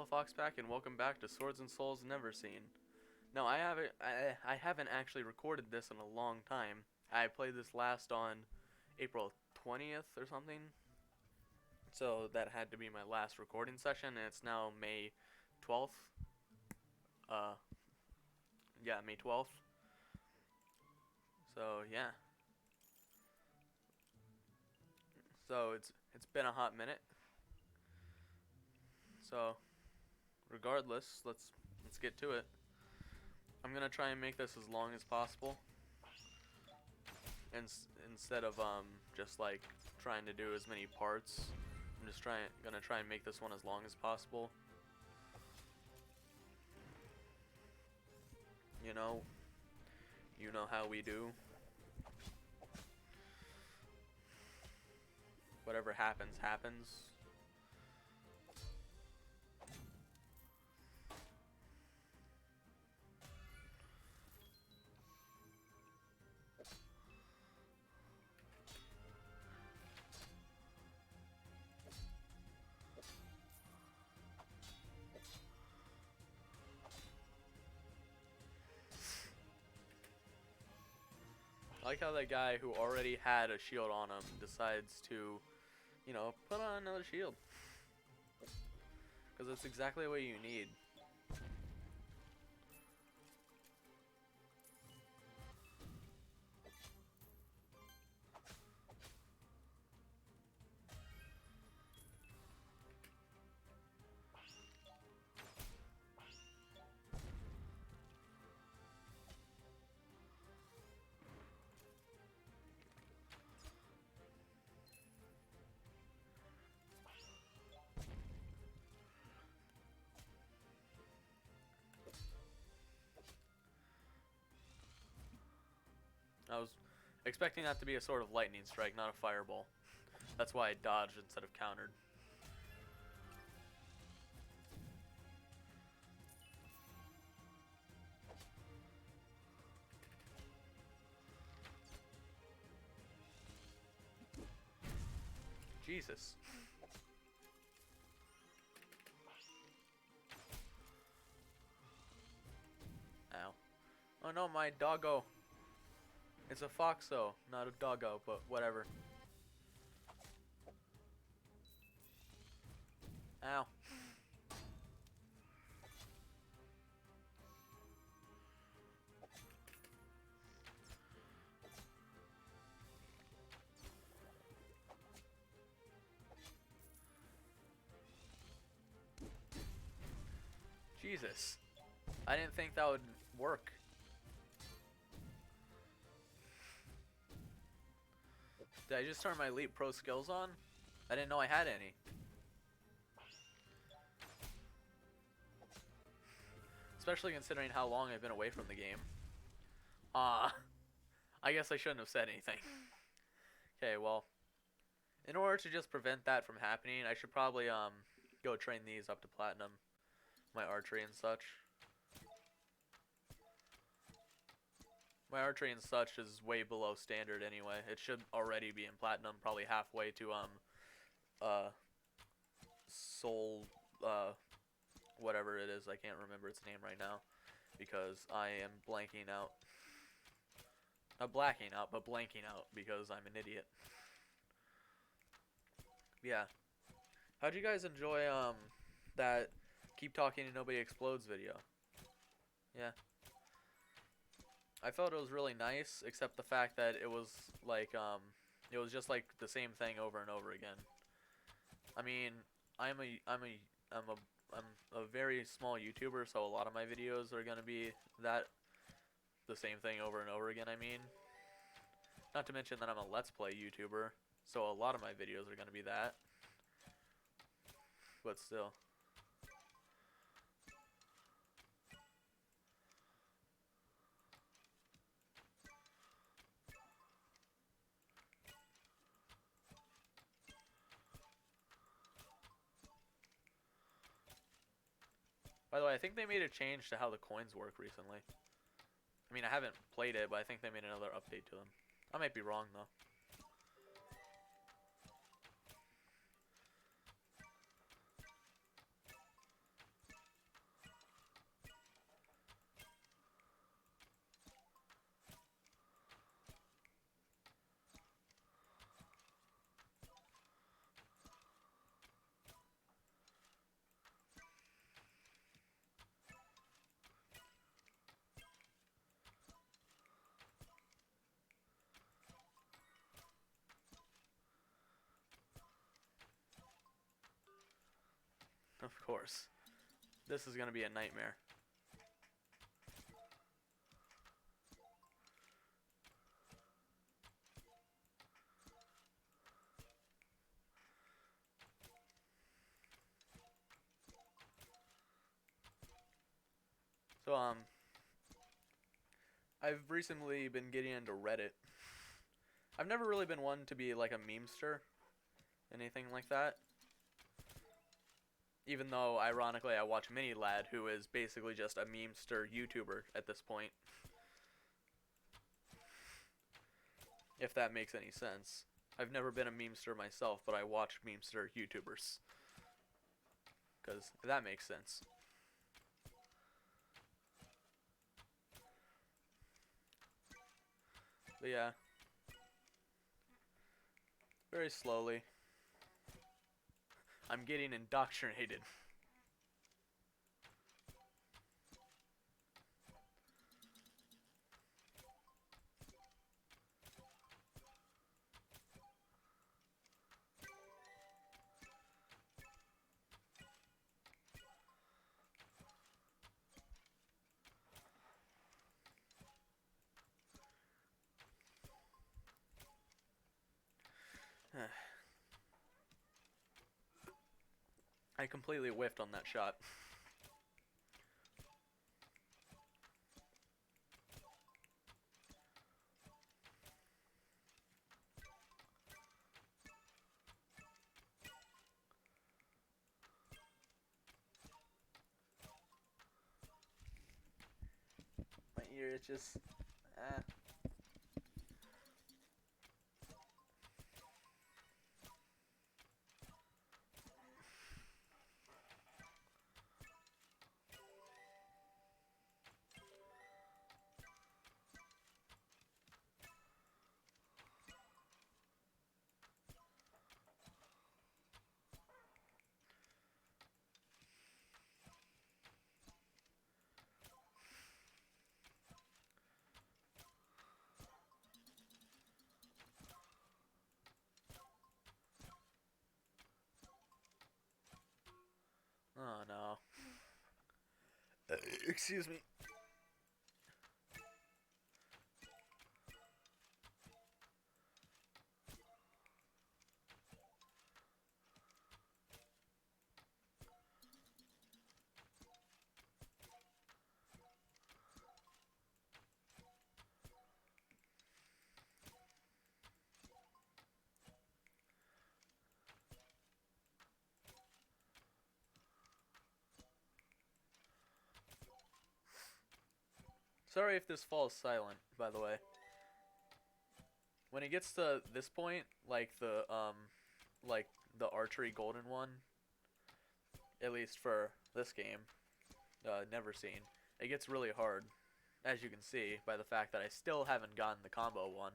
SoulFoxie back, and welcome back to Swords and Souls Neverseen. No, I haven't actually recorded this in a long time. I played this last on April 20th or something, so that had to be my last recording session, and it's now May 12th. Uh, yeah, May 12th. So yeah, so it's been a hot minute. So regardless, let's get to it. I'm gonna try and make this as long as possible, and instead of just like trying to do as many parts, I'm just gonna try and make this one as long as possible. You know, you know how we do. Whatever happens, happens. I like how that guy who already had a shield on him decides to, put on another shield. Because it's exactly what you need. I was expecting that to be a sort of lightning strike, not a fireball. That's why I dodged instead of countered. Jesus. Ow. Oh no, my doggo. It's a foxo, not a doggo, but whatever. Ow. Jesus. I didn't think that would work. Did I just turn my Elite Pro skills on? I didn't know I had any. Especially considering how long I've been away from the game. I guess I shouldn't have said anything. Okay, well, in order to just prevent that from happening, I should probably go train these up to platinum. My archery and such. My archery and such is way below standard anyway. It should already be in platinum, probably halfway to soul whatever it is. I can't remember its name right now because I am blanking out. Not blacking out, but blanking out because I'm an idiot. Yeah. How'd you guys enjoy that keep talking and nobody explodes video? Yeah. I felt it was really nice, except the fact that it was like it was just like the same thing over and over again. I mean, I'm a very small YouTuber, so a lot of my videos are gonna be the same thing over and over again. I mean, not to mention that I'm a Let's Play YouTuber, so a lot of my videos are gonna be that. But still. By the way, I think they made a change to how the coins work recently. I mean, I haven't played it, but I think they made another update to them. I might be wrong, though. Of course. This is gonna be a nightmare. So, I've recently been getting into Reddit. I've never really been one to be like a memester, anything like that. Even though, ironically, I watch Mini Lad, who is basically just a memester YouTuber at this point. If that makes any sense. I've never been a memester myself, but I watch memester YouTubers. Because that makes sense. But yeah. Very slowly. I'm getting indoctrinated. I completely whiffed on that shot. My ear is just... Oh no. Excuse me. Sorry if this falls silent, by the way. When it gets to this point, like the archery golden one, at least for this game, Neverseen, it gets really hard, as you can see by the fact that I still haven't gotten the combo one.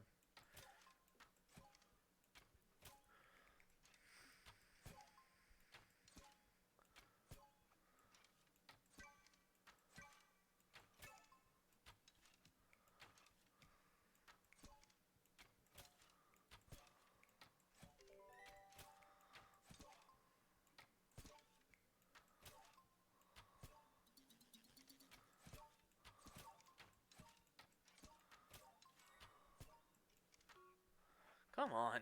Come on.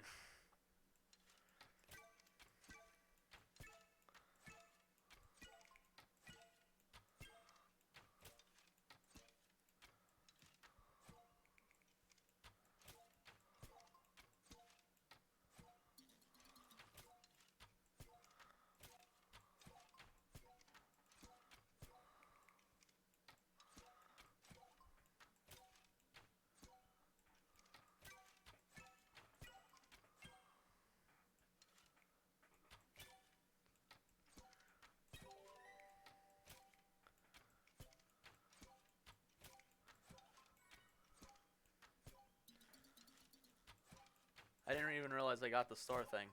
I didn't even realize I got the star thing.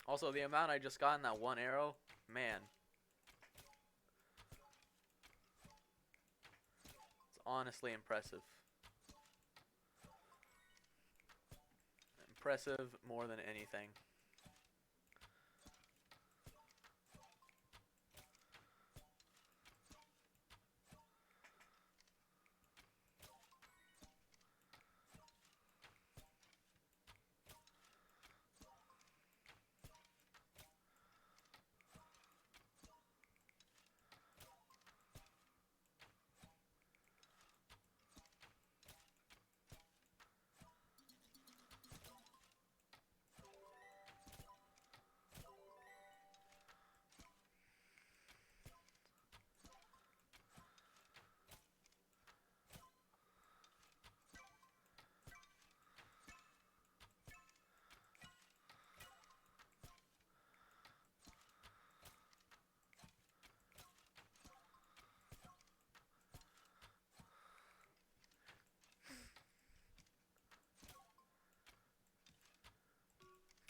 Also, the amount I just got in that one arrow, man. It's honestly impressive. Impressive more than anything.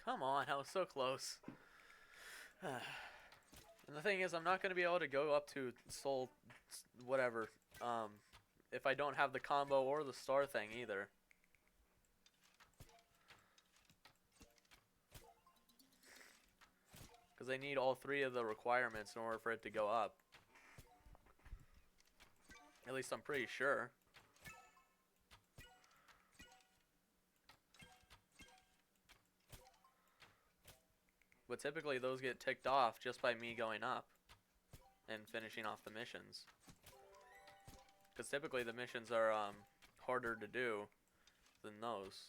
Come on, I was so close. And the thing is, I'm not going to be able to go up to Soul whatever if I don't have the combo or the star thing either. Because I need all three of the requirements in order for it to go up. At least I'm pretty sure. But typically those get ticked off just by me going up and finishing off the missions. Because typically the missions are harder to do than those.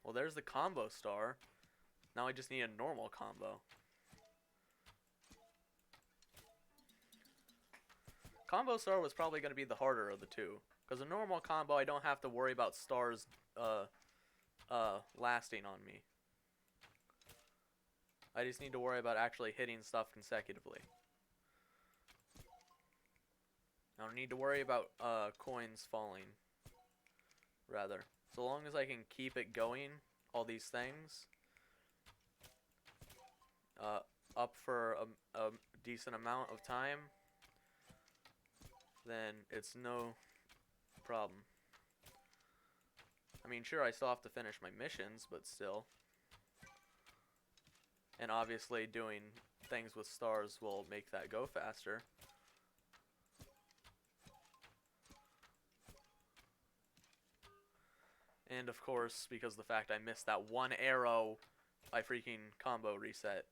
Well, there's the combo star. Now I just need a normal combo. Combo star was probably going to be the harder of the two. Because a normal combo, I don't have to worry about stars lasting on me. I just need to worry about actually hitting stuff consecutively. I don't need to worry about coins falling. Rather. So long as I can keep it going, all these things, up for a decent amount of time, then it's no problem. I mean, sure, I still have to finish my missions, but still. And obviously doing things with stars will make that go faster. And of course, because of the fact I missed that one arrow, I freaking combo reset.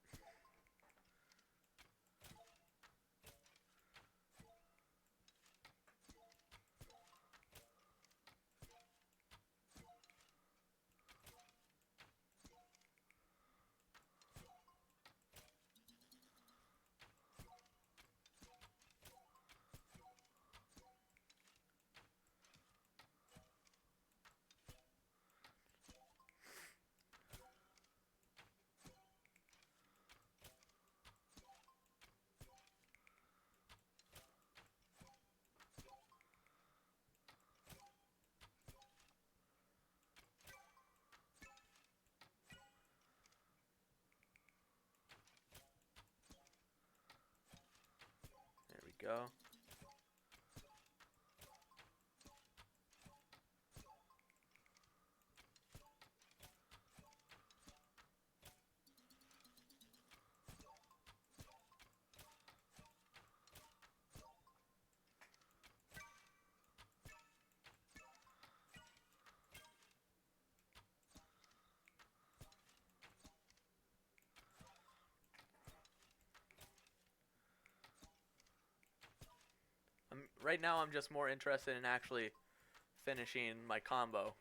There we go. Right now I'm just more interested in actually finishing my combo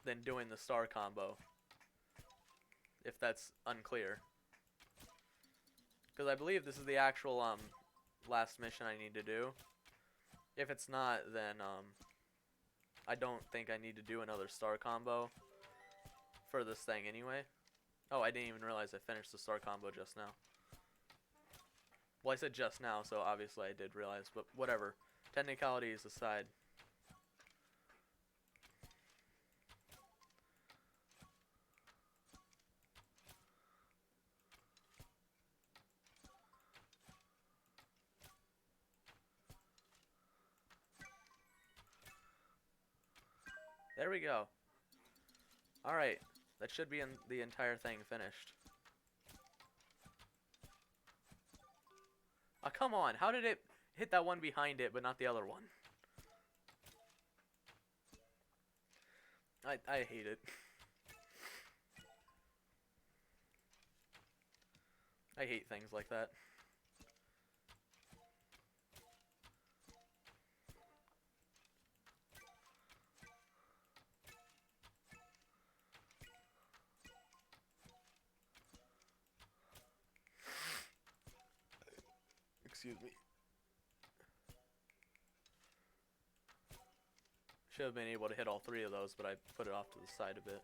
than doing the star combo, if that's unclear. Because I believe this is the actual last mission I need to do. If it's not, then I don't think I need to do another star combo for this thing anyway. Oh, I didn't even realize I finished the star combo just now. Well, I said just now, so obviously I did realize, but whatever. Technicalities aside. There we go. Alright, that should be in the entire thing finished. Oh, come on, how did it hit that one behind it, but not the other one? I hate it. I hate things like that. Excuse me. Should have been able to hit all 3 of those, but I put it off to the side a bit.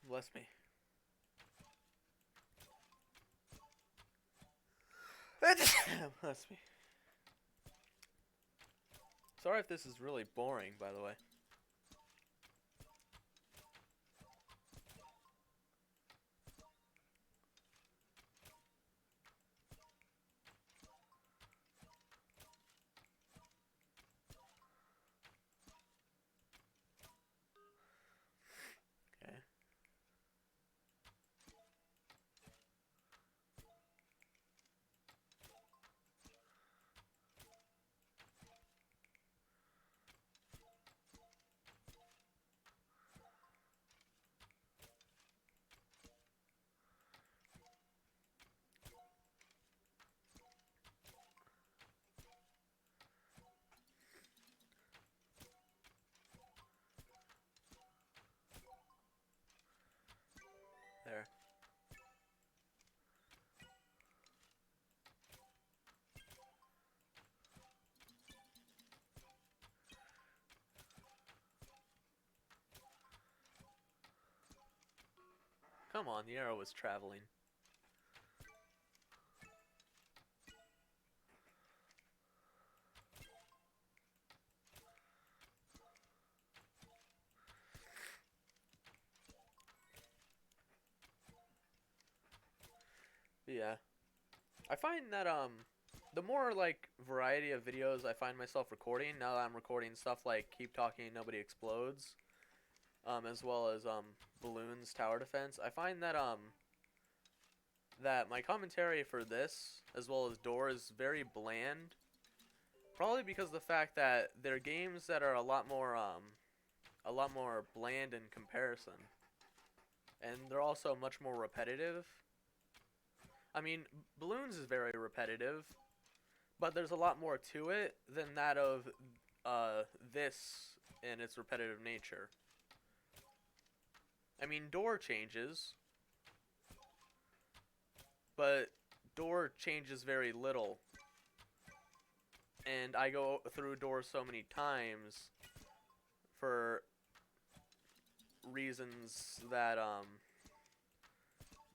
Bless me. Bless me. Sorry if this is really boring, by the way. Okay. There. Come on, the arrow was traveling. Yeah. I find that the more like variety of videos I find myself recording, now that I'm recording stuff like Keep Talking Nobody Explodes, as well as Balloons Tower Defense, I find that that my commentary for this, as well as Door, is very bland. Probably because of the fact that they're games that are a lot more bland in comparison. And they're also much more repetitive. I mean, Balloons is very repetitive, but there's a lot more to it than that of this in its repetitive nature. I mean, Door changes, but Door changes very little. And I go through Door so many times for reasons that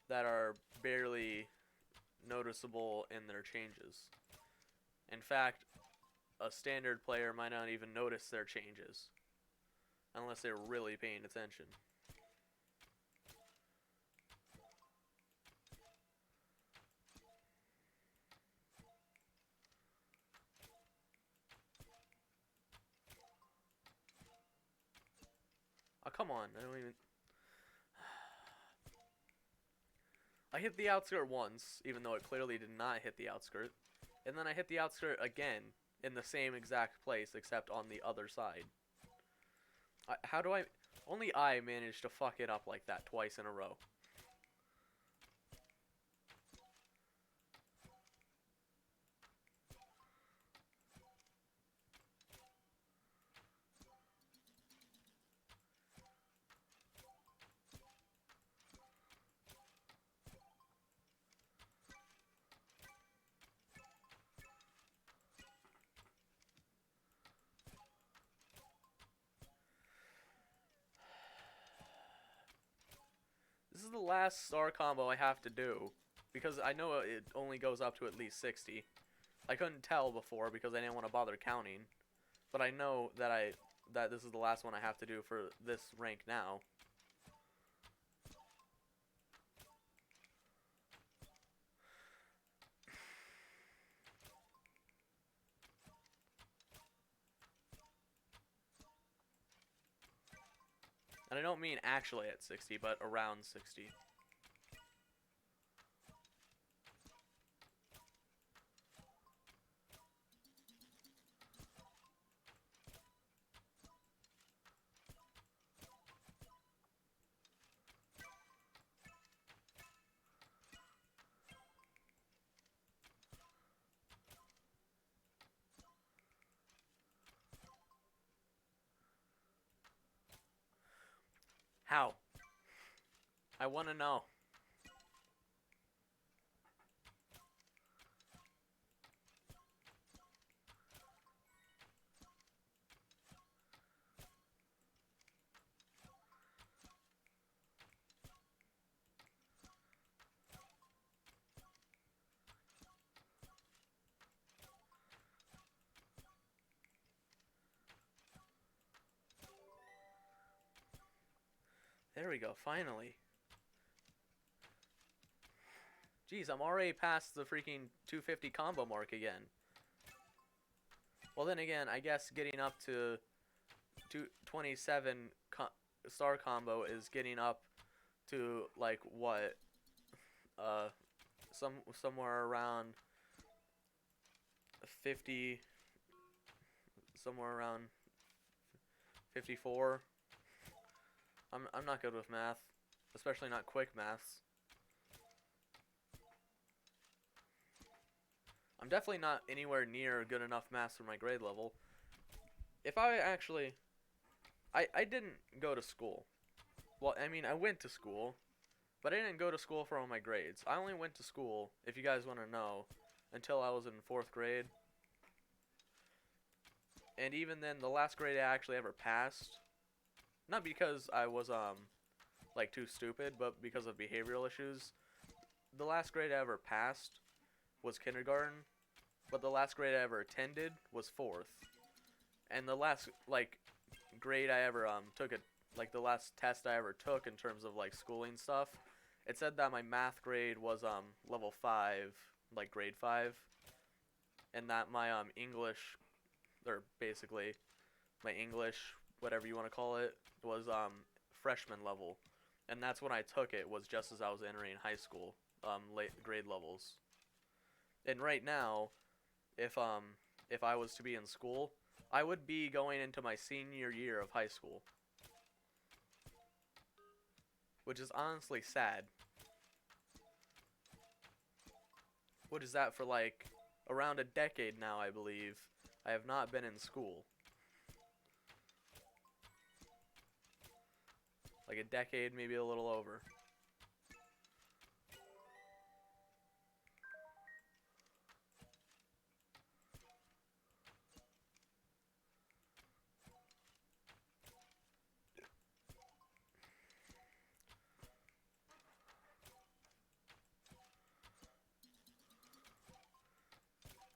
that are barely noticeable in their changes. In fact, a standard player might not even notice their changes unless they're really paying attention. Oh, come on. I don't even... I hit the outskirt once, even though it clearly did not hit the outskirt. And then I hit the outskirt again in the same exact place, except on the other side. How do I... Only I managed to fuck it up like that twice in a row. This is the last star combo I have to do, because I know it only goes up to at least 60. I couldn't tell before because I didn't want to bother counting, but I know that that this is the last one I have to do for this rank now. And I don't mean actually at 60, but around 60. How? I want to know. There we go, finally. Jeez, I'm already past the freaking 250 combo mark again. Well, then again, I guess getting up to 27 star combo is getting up to, like, what? Somewhere around 50, somewhere around 54. I'm not good with math, especially not quick maths. I'm definitely not anywhere near good enough maths for my grade level. If I actually... I didn't go to school. Well, I mean, I went to school, but I didn't go to school for all my grades. I only went to school, if you guys want to know, until I was in 4th grade. And even then, the last grade I actually ever passed, not because I was, like, too stupid, but because of behavioral issues. The last grade I ever passed was kindergarten, but the last grade I ever attended was 4th. And the last, like, grade I ever, took it, like, the last test I ever took in terms of, like, schooling stuff, it said that my math grade was, level 5, like, grade 5, and that my, English, or basically, my English, whatever you want to call it, was, freshman level. And that's when I took it, was just as I was entering high school, late grade levels. And right now, if I was to be in school, I would be going into my senior year of high school. Which is honestly sad. What is that, for like around a decade now, I believe, I have not been in school. Like a decade, maybe a little over.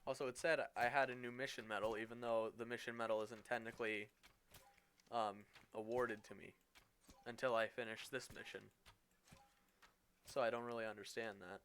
Also, it said I had a new mission medal, even though the mission medal isn't technically awarded to me until I finish this mission. So I don't really understand that.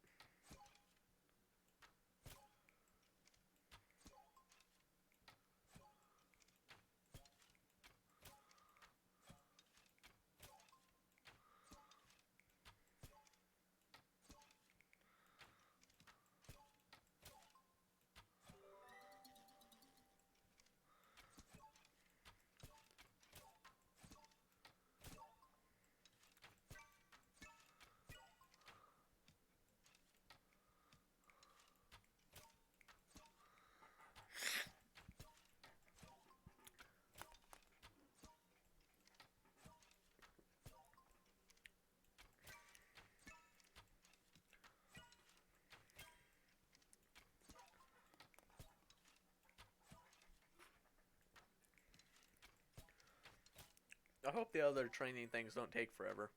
I hope the other training things don't take forever.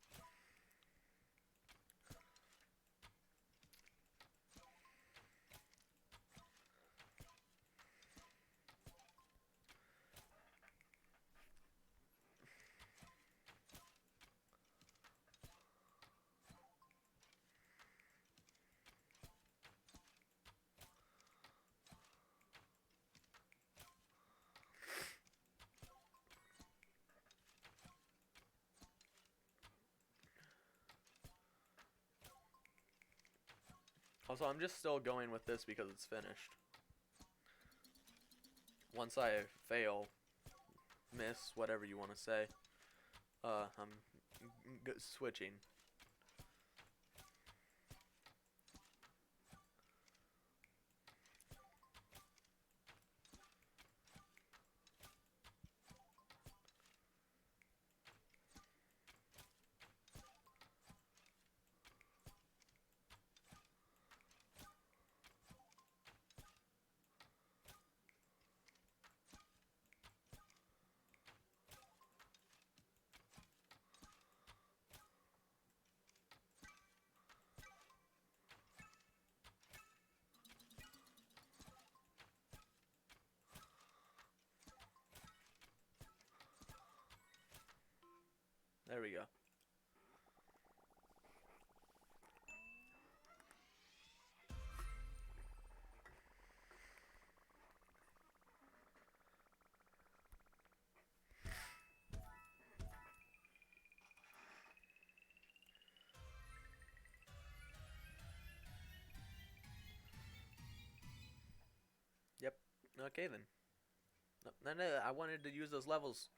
Also, I'm just still going with this because it's finished. Once I fail, miss, whatever you want to say, I'm switching. Okay then. No, I wanted to use those levels.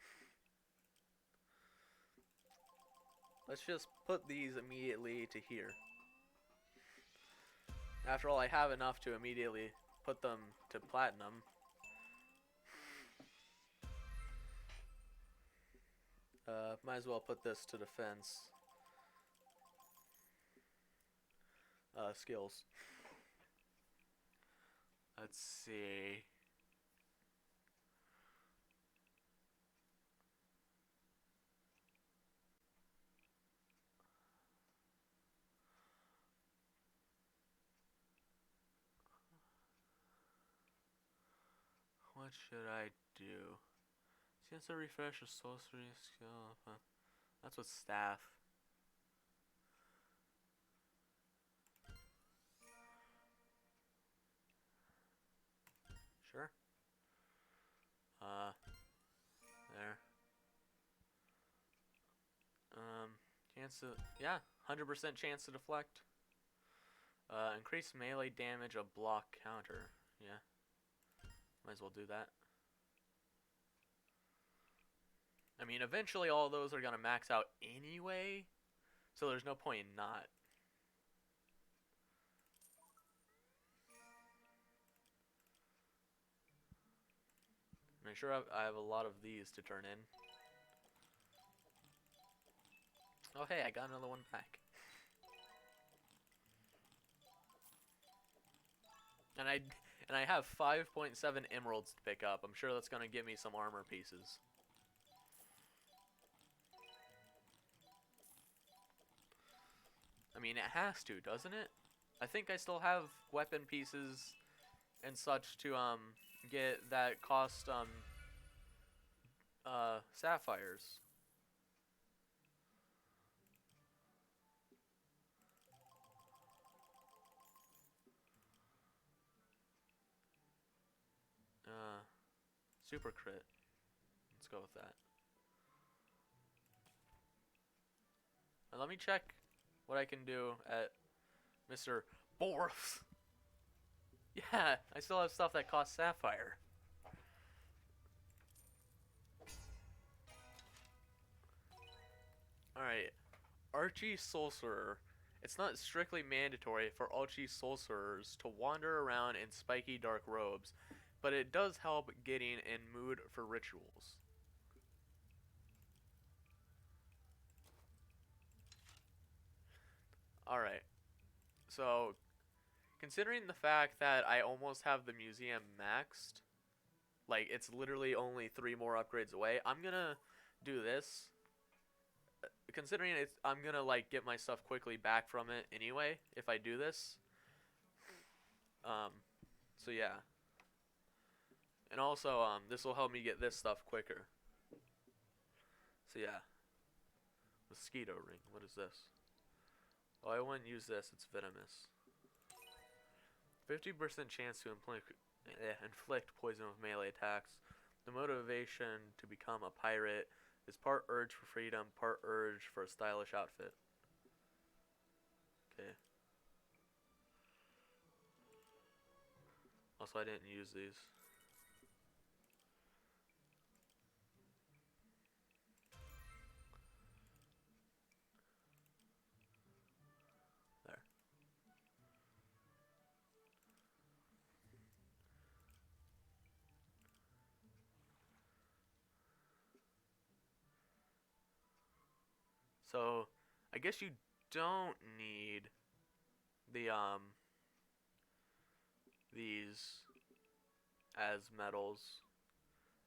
Let's just put these immediately to here. After all, I have enough to immediately put them to platinum. Might as well put this to defense. Skills. Let's see. What should I do? Chance to refresh a sorcery skill. That's with staff. Sure. There. Chance to, yeah, 100% chance to deflect. Increase melee damage of block counter. Yeah. Might as well do that. I mean, eventually all those are gonna max out anyway, so there's no point in not. Make sure I have a lot of these to turn in. Oh hey, I got another one back. And I have 5.7 emeralds to pick up. I'm sure that's gonna give me some armor pieces. I mean, it has to, doesn't it? I think I still have weapon pieces and such to get that cost sapphires. Super crit. Let's go with that. Now let me check what I can do at Mr. Borth. Yeah, I still have stuff that costs sapphire. Alright. Archie Sorcerer. It's not strictly mandatory for Archie Sorcerers to wander around in spiky dark robes, but it does help getting in mood for rituals. Alright. So, considering the fact that I almost have the museum maxed, like it's literally only 3 more upgrades away, I'm gonna do this. Considering it's, I'm gonna like get my stuff quickly back from it anyway if I do this. So yeah. And also, this will help me get this stuff quicker. So yeah. Mosquito ring. What is this? Oh, I wouldn't use this. It's venomous. 50% chance to inflict poison with melee attacks. The motivation to become a pirate is part urge for freedom, part urge for a stylish outfit. Okay. Also, I didn't use these. There. So, I guess you don't need the, these as medals.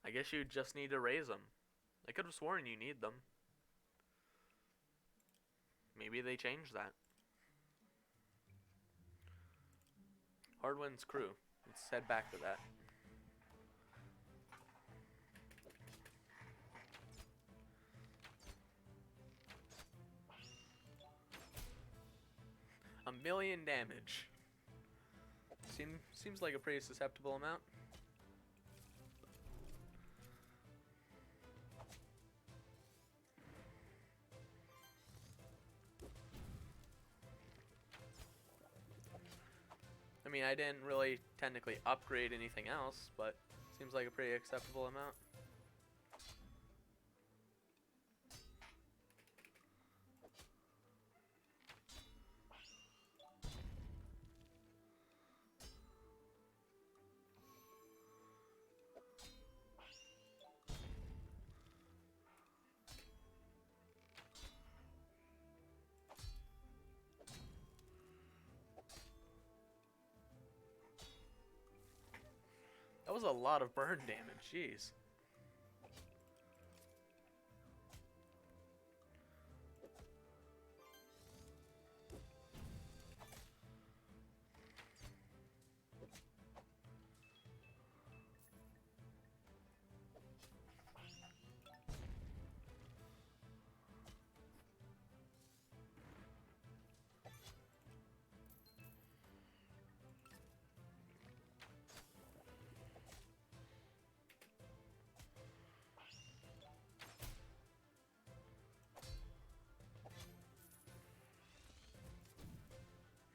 I guess you just need to raise them. I could have sworn you need them. Maybe they changed that. Hardwind's crew. Let's head back to that. A million damage. Seems like a pretty susceptible amount. I I mean, I didn't really technically upgrade anything else, but seems like a pretty acceptable amount. That was a lot of burn damage, jeez.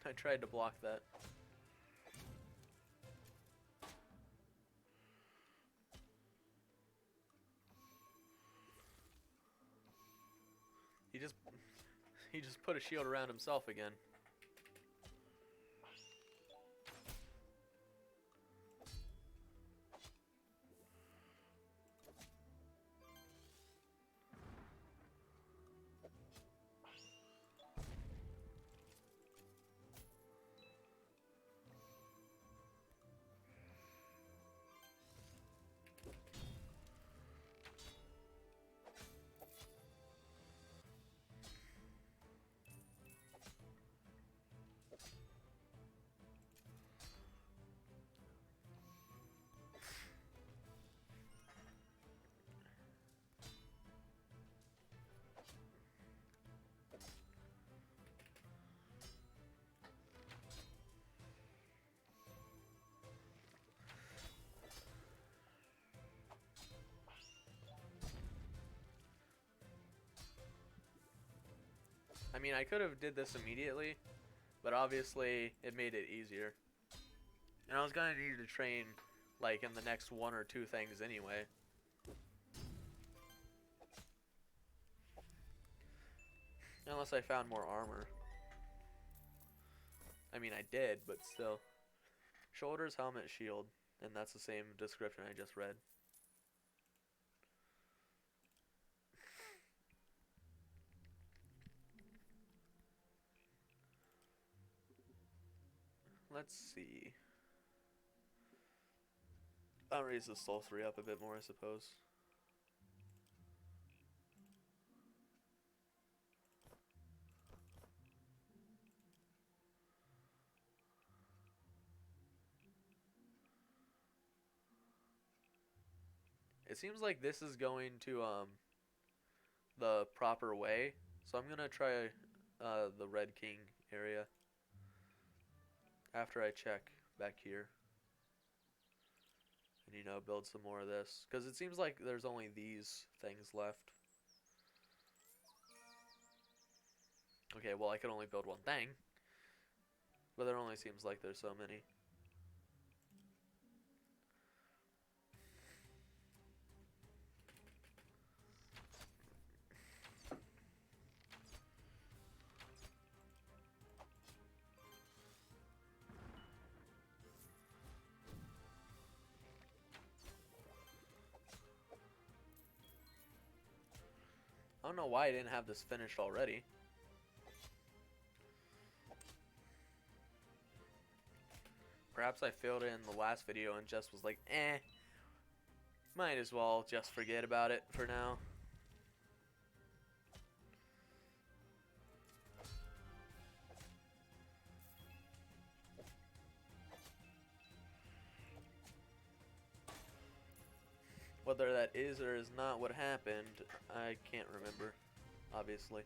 I tried to block that. He just put a shield around himself again. I mean, I could have did this immediately, but obviously it made it easier. And I was gonna need to train, like, in the next one or two things anyway. Unless I found more armor. I mean, I did, but still. Shoulders, helmet, shield. And that's the same description I just read. Let's see. I'll raise the soul 3 up a bit more, I suppose. It seems like this is going to the proper way, so I'm gonna try the Red King area after I check back here. And, you know, build some more of this. Because it seems like there's only these things left. Okay, well, I can only build one thing. But there only seems like there's so many. I don't know why I didn't have this finished already. Perhaps I failed it in the last video and just was like, eh. Might as well just forget about it for now. Whether that is or is not what happened, I can't remember, obviously.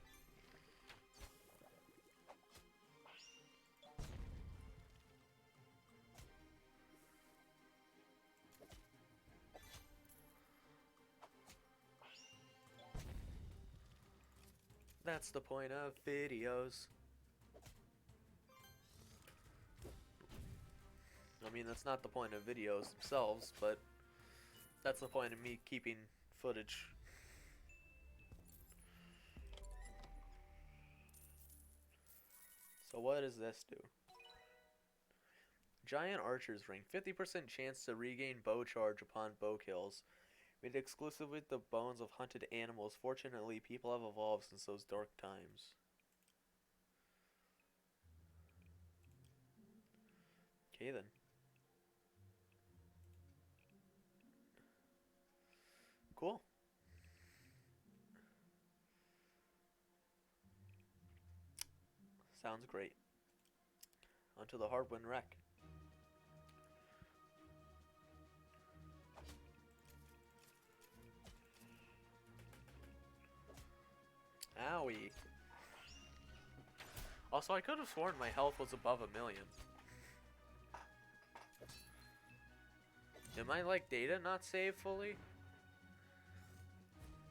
That's the point of videos. I mean, that's not the point of videos themselves, but that's the point of me keeping footage. So what does this do? Giant Archer's Ring. 50% chance to regain bow charge upon bow kills. Made exclusive with the bones of hunted animals. Fortunately, people have evolved since those dark times. Okay then. Cool. Sounds great. Onto the Hardwind wreck. Owie. Also, I could have sworn my health was above 1,000,000. Am I like data not saved fully?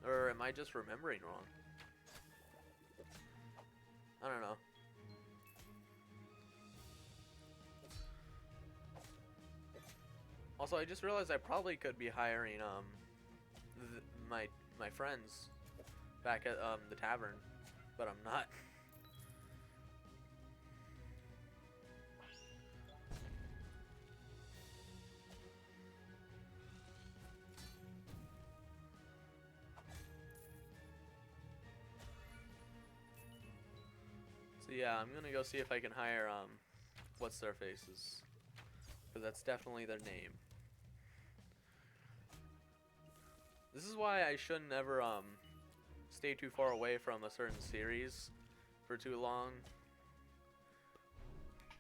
Or am I just remembering wrong? I don't know. Also, I just realized I probably could be hiring my friends back at the tavern, but I'm not. So yeah, I'm gonna go see if I can hire what's their faces, because that's definitely their name. This is why I shouldn't ever stay too far away from a certain series for too long,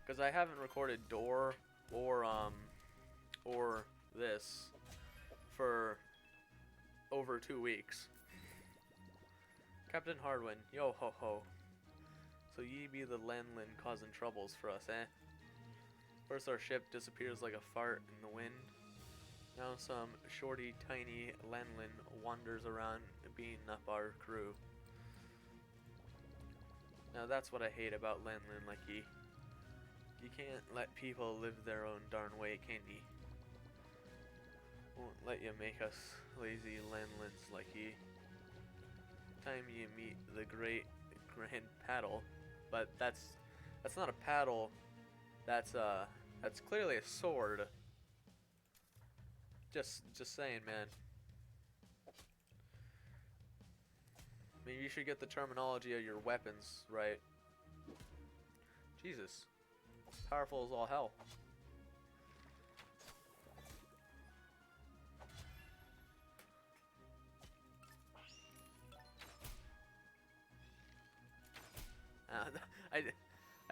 because I haven't recorded Door or this for over 2 weeks. Captain Hardwind, yo ho ho. So ye be the Lenlin causing troubles for us, eh? First our ship disappears like a fart in the wind. Now some shorty tiny Lenlin wanders around beating up our crew. Now that's what I hate about Lenlin, like ye. You can't let people live their own darn way, can ye? Won't let you make us lazy Lenlins like ye. Time you meet the great grand paddle, but that's not a paddle. That's clearly a sword. Just saying, man. Maybe you should get the terminology of your weapons right. Jesus. Powerful as all hell.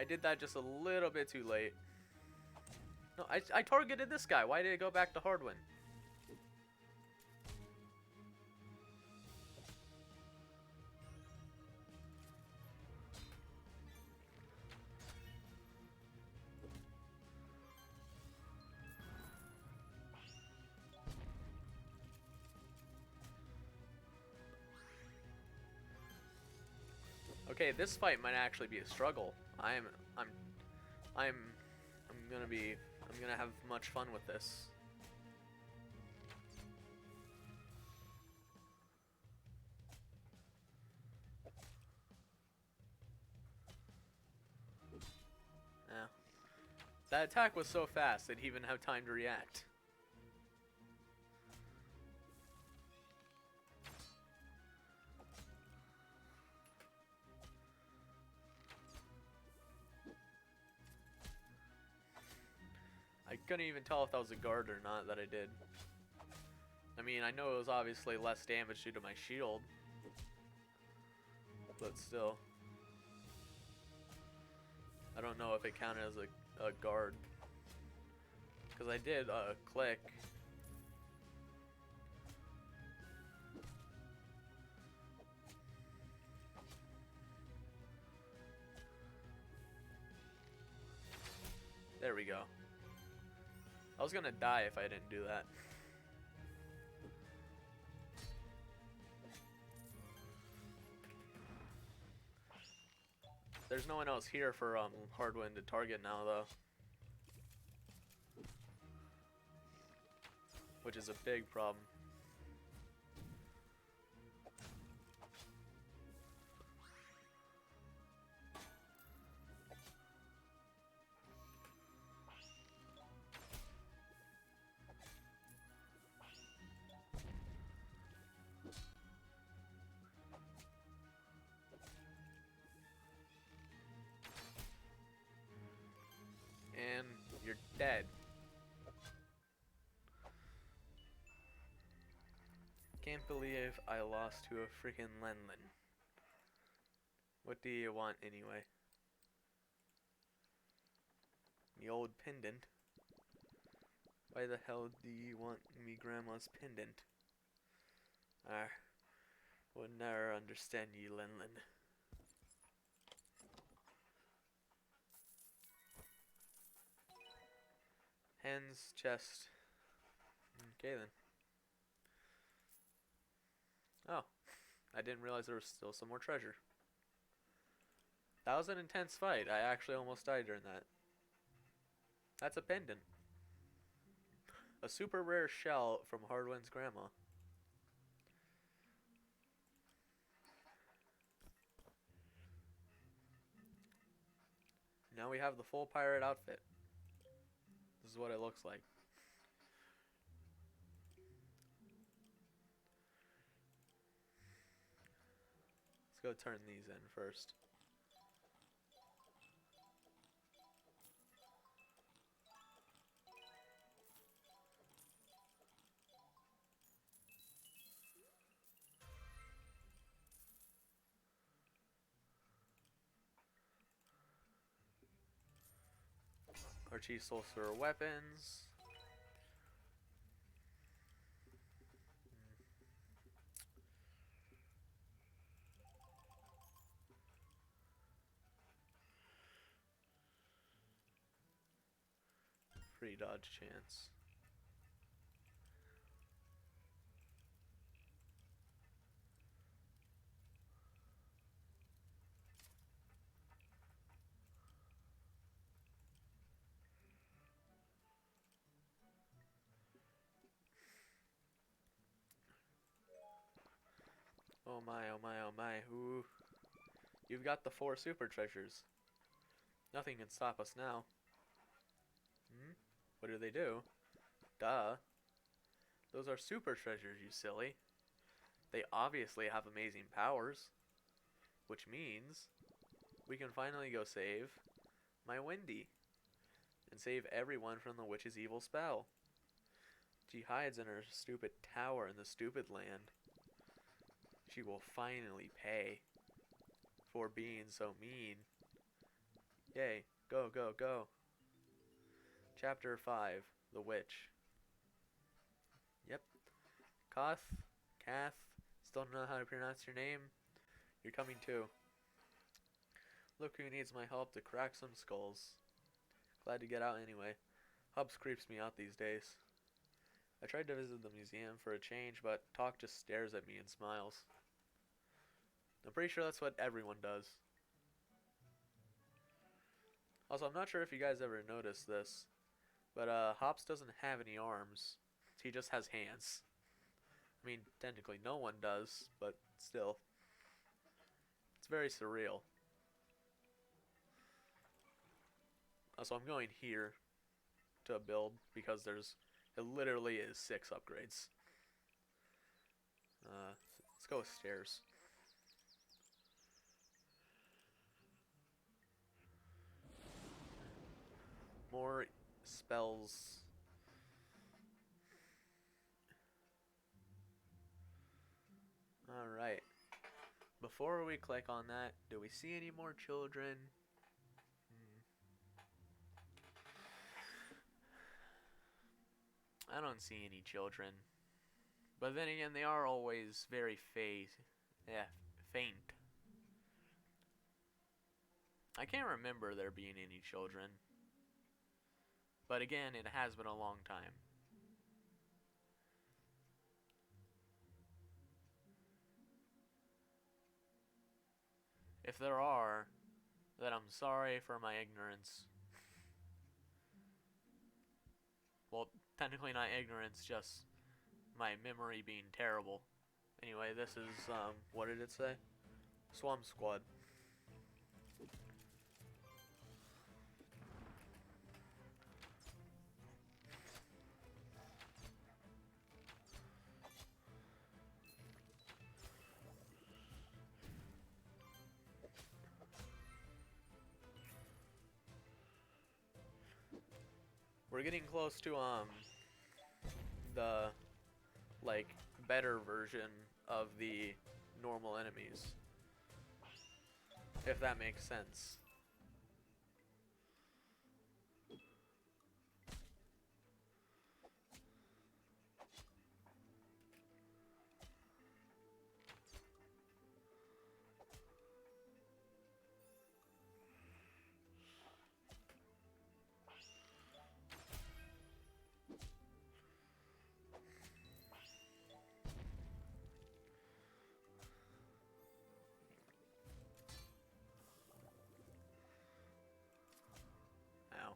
I did that just a little bit too late. No, I targeted this guy. Why did it go back to Hardwind? Okay, this fight might actually be a struggle. I'm gonna have much fun with this. Yeah. That attack was so fast, they'd even have time to react. I couldn't even tell if that was a guard or not that I did. I mean, I know it was obviously less damage due to my shield, but still. I don't know if it counted as a guard, because I did click. There we go. I was gonna die if I didn't do that. There's no one else here for Hardwind to target now, though. which is a big problem. And you're dead. Can't believe I lost to a freaking Lenlin. What do you want anyway? The old pendant. Why the hell do you want me grandma's pendant? Would never understand you, Lenlin. Hens, chest. Okay then. Oh, I didn't realize there was still some more treasure. That was an intense fight. I actually almost died during that. That's a pendant. A super rare shell from Hardwind's grandma. Now we have the full pirate outfit. This is what it looks like. Let's go turn these in first. Our chief sorcerer weapons. Free dodge chance. Oh my, oh my, oh my. Ooh. You've got the 4 super treasures. Nothing can stop us now. What do? Duh. Those are super treasures, you silly. They obviously have amazing powers. Which means we can finally go save my Wendy. And save everyone from the witch's evil spell. She hides in her stupid tower in the stupid land. She will finally pay for being so mean. Yay. Go, go, go. Chapter 5. The Witch. Yep. Kath. Still don't know how to pronounce your name? You're coming too. Look who needs my help to crack some skulls. Glad to get out anyway. Hubs creeps me out these days. I tried to visit the museum for a change, but Talk just stares at me and smiles. I'm pretty sure that's what everyone does. Also, I'm not sure if you guys ever noticed this, but Hops doesn't have any arms. He just has hands. I mean, technically no one does, but still. It's very surreal. Also, I'm going here to build because it literally is 6 upgrades. Let's go with stairs. More spells. Alright. Before we click on that, do we see any more children? I don't see any children. But then again, they are always very faint. I can't remember there being any children. But again, it has been a long time. If there are, then I'm sorry for my ignorance. Well, technically not ignorance, just my memory being terrible. Anyway, this is, what did it say? Swamp Squad. We're getting close to, the, like, better version of the normal enemies. If that makes sense. Ow.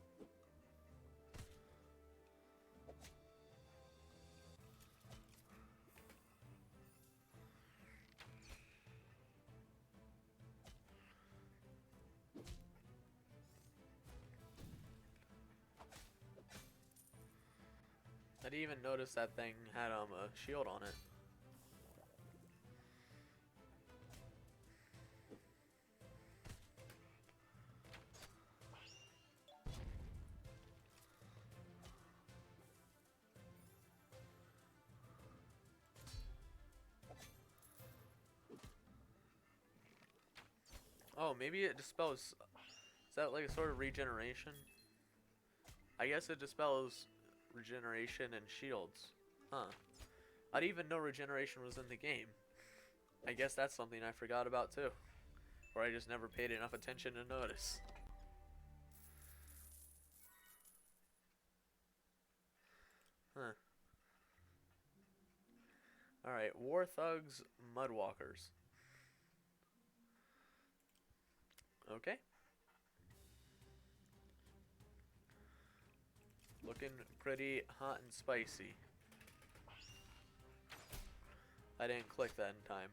I didn't even notice that thing had a shield on it. Oh, maybe it dispels. Is that like a sort of regeneration? I guess it dispels regeneration and shields. Huh. I didn't even know regeneration was in the game. I guess that's something I forgot about too. Or I just never paid enough attention to notice. Huh. Alright, War Thugs, Mudwalkers. Okay. Looking pretty hot and spicy. I didn't click that in time.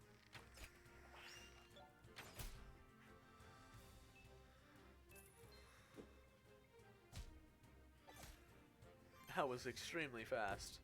That was extremely fast.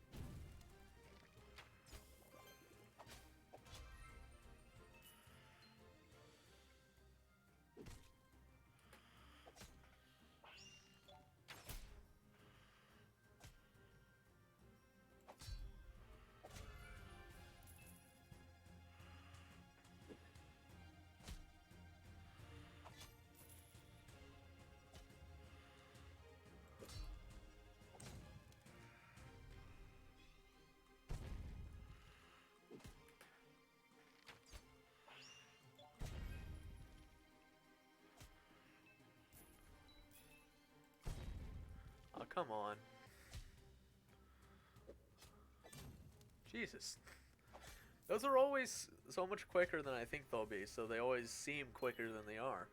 Oh, come on. Jesus. Those are always so much quicker than I think they'll be, so they always seem quicker than they are.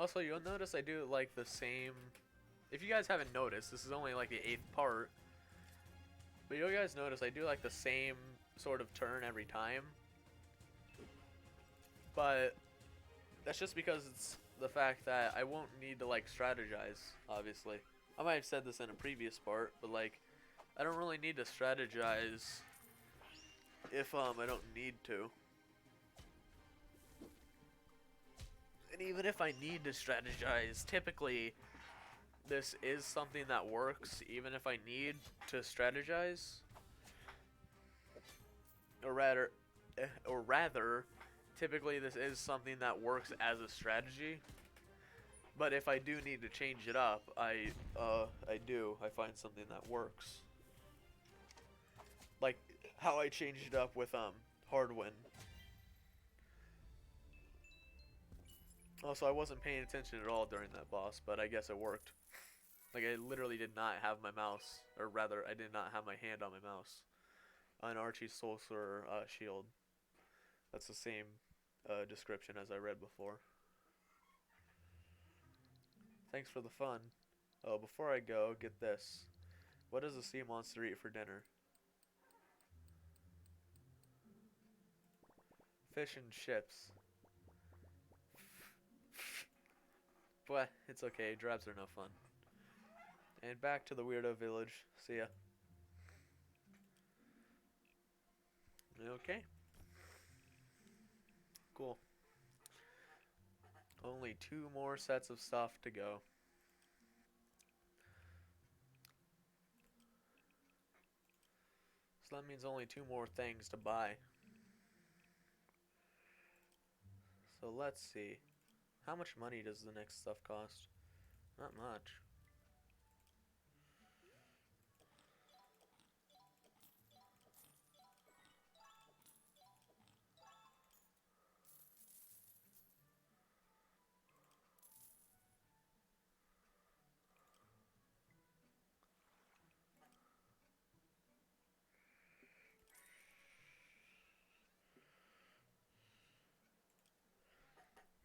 Also, you'll notice I do like the same. If you guys haven't noticed, this is only like the 8th part. But you guys notice I do like the same sort of turn every time. But that's just because it's the fact that I won't need to like strategize, obviously. I might have said this in a previous part, but like I don't really need to strategize if I don't need to. And even if I need to strategize, typically this is something that works even if I need to strategize. Or rather, typically this is something that works as a strategy. But if I do need to change it up, I do. I find something that works. Like how I changed it up with Hardwind. Also, I wasn't paying attention at all during that boss, but I guess it worked. Like, I literally did not have my mouse, or rather, I did not have my hand on my mouse. On Archie's Soul Sorcerer shield. That's the same description as I read before. Thanks for the fun. Oh, before I go, get this. What does a sea monster eat for dinner? Fish and chips. But it's okay, drabs are no fun. And back to the weirdo village. See ya. Okay. Cool. Only 2 more sets of stuff to go. So that means only 2 more things to buy. So let's see. How much money does the next stuff cost? Not much.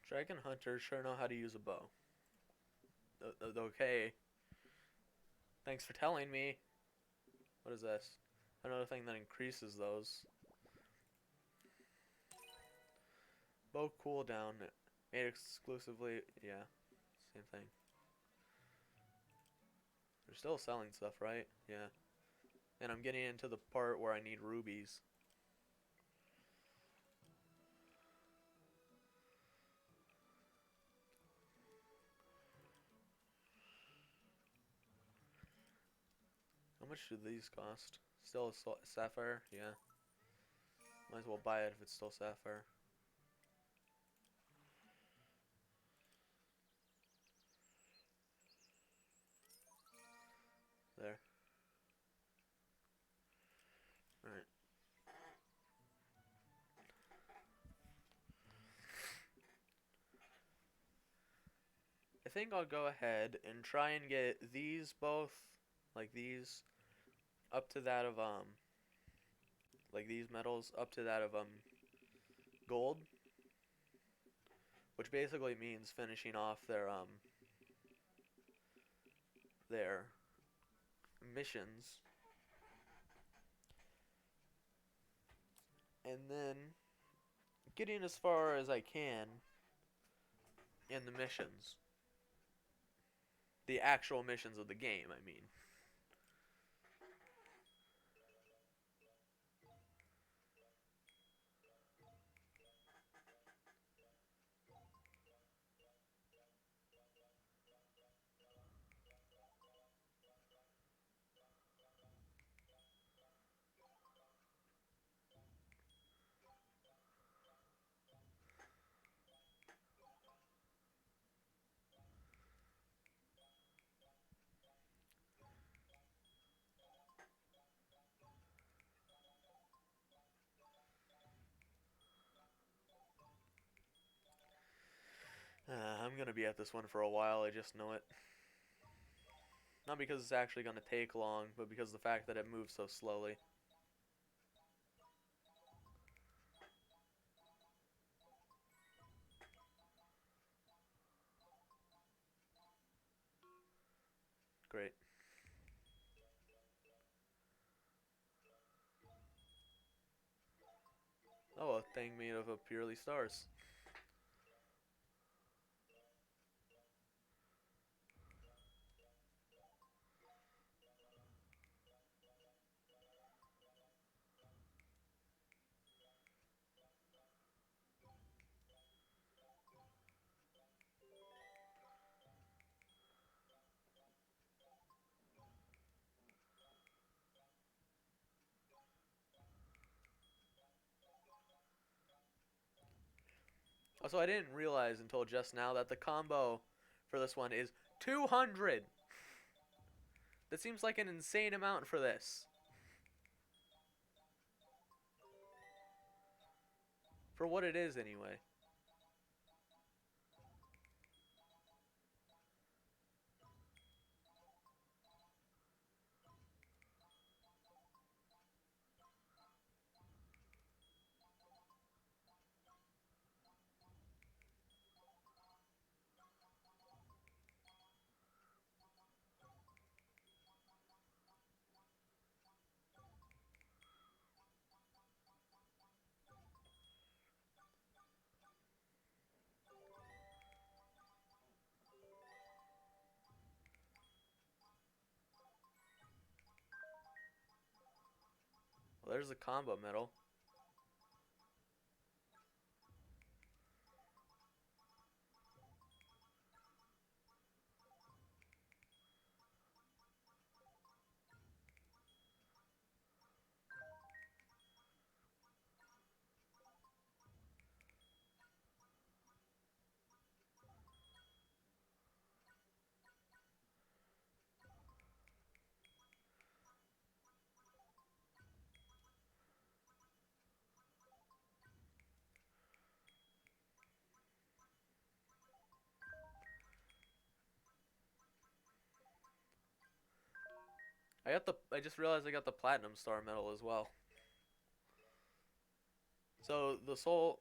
Dragon hunters sure know how to use a bow. Okay. Thanks for telling me. What is this? Another thing that increases those. Bow cooldown. Made exclusively. Yeah. Same thing. They're still selling stuff, right? Yeah. And I'm getting into the part where I need rubies. How much do these cost? Still a sapphire? Yeah. Might as well buy it if it's still sapphire. There. Alright. I think I'll go ahead and try and get these both, like these, up to that of, like these metals, up to that of, gold. Which basically means finishing off their missions. And then getting as far as I can in the missions. The actual missions of the game, I mean. I'm gonna be at this one for a while, I just know it. Not because it's actually gonna take long, but because of the fact that it moves so slowly. Great. Oh, a thing made of purely stars. Also, I didn't realize until just now that the combo for this one is 200! That seems like an insane amount for this. For what it is, anyway. there's a combo medal. I just realized I got the platinum star medal as well. So the Soul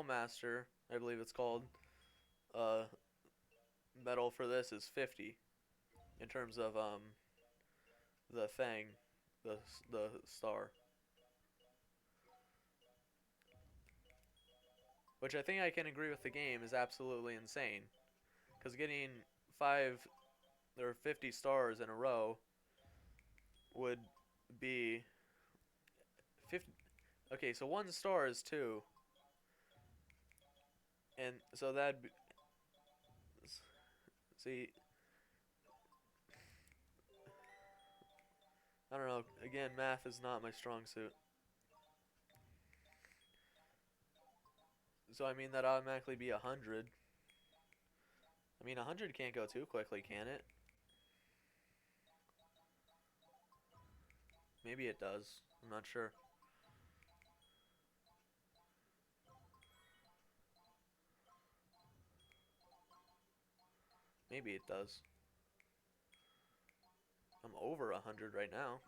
Master, I believe it's called, uh, medal for this is 50 in terms of the thing, the star, which I think I can agree with the game is absolutely insane, because getting 5 or 50 stars in a row would be 50. Okay, so 1 star is 2, and so that'd be, see, I don't know. Again, math is not my strong suit. So I mean that automatically be 100. I mean 100 can't go too quickly, can it? Maybe it does. I'm not sure. Maybe it does. I'm over 100 right now.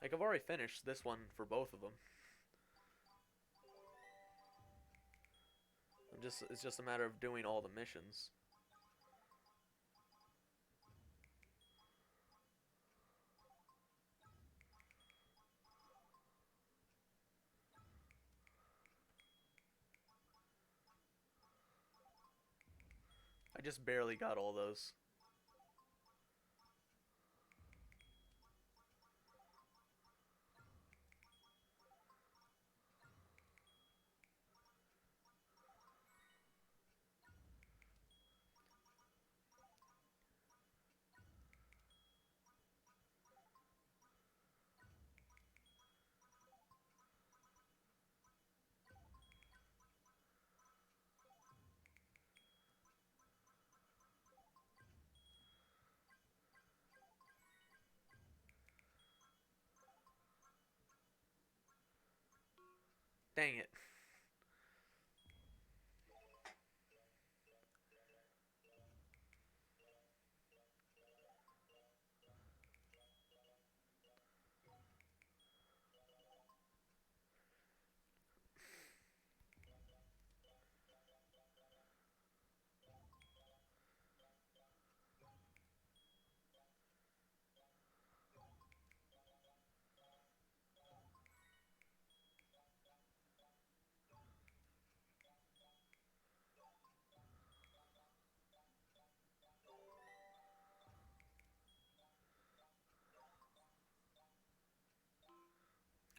Like, I've already finished this one for both of them. It's just a matter of doing all the missions. I just barely got all those. Dang it.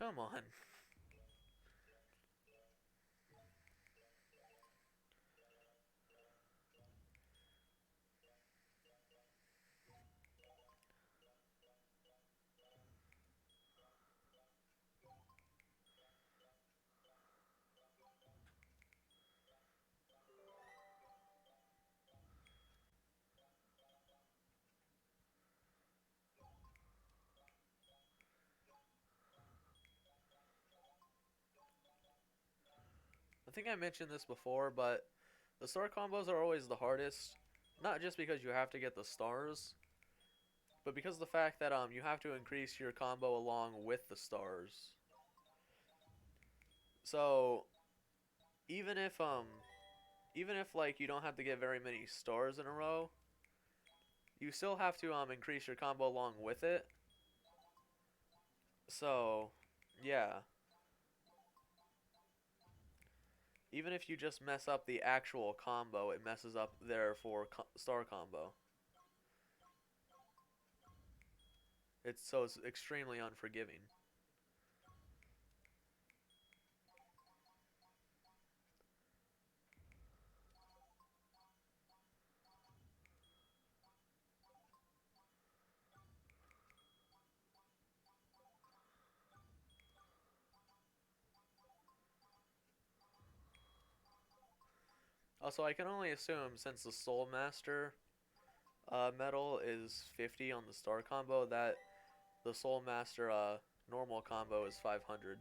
Come on. I think I mentioned this before, but the star combos are always the hardest. Not just because you have to get the stars, but because of the fact that you have to increase your combo along with the stars. So even if like you don't have to get very many stars in a row, you still have to increase your combo along with it. So yeah. Even if you just mess up the actual combo, it messes up their star combo. It's extremely unforgiving. Also, I can only assume since the Soul Master medal is 50 on the star combo, that the Soul Master normal combo is 500.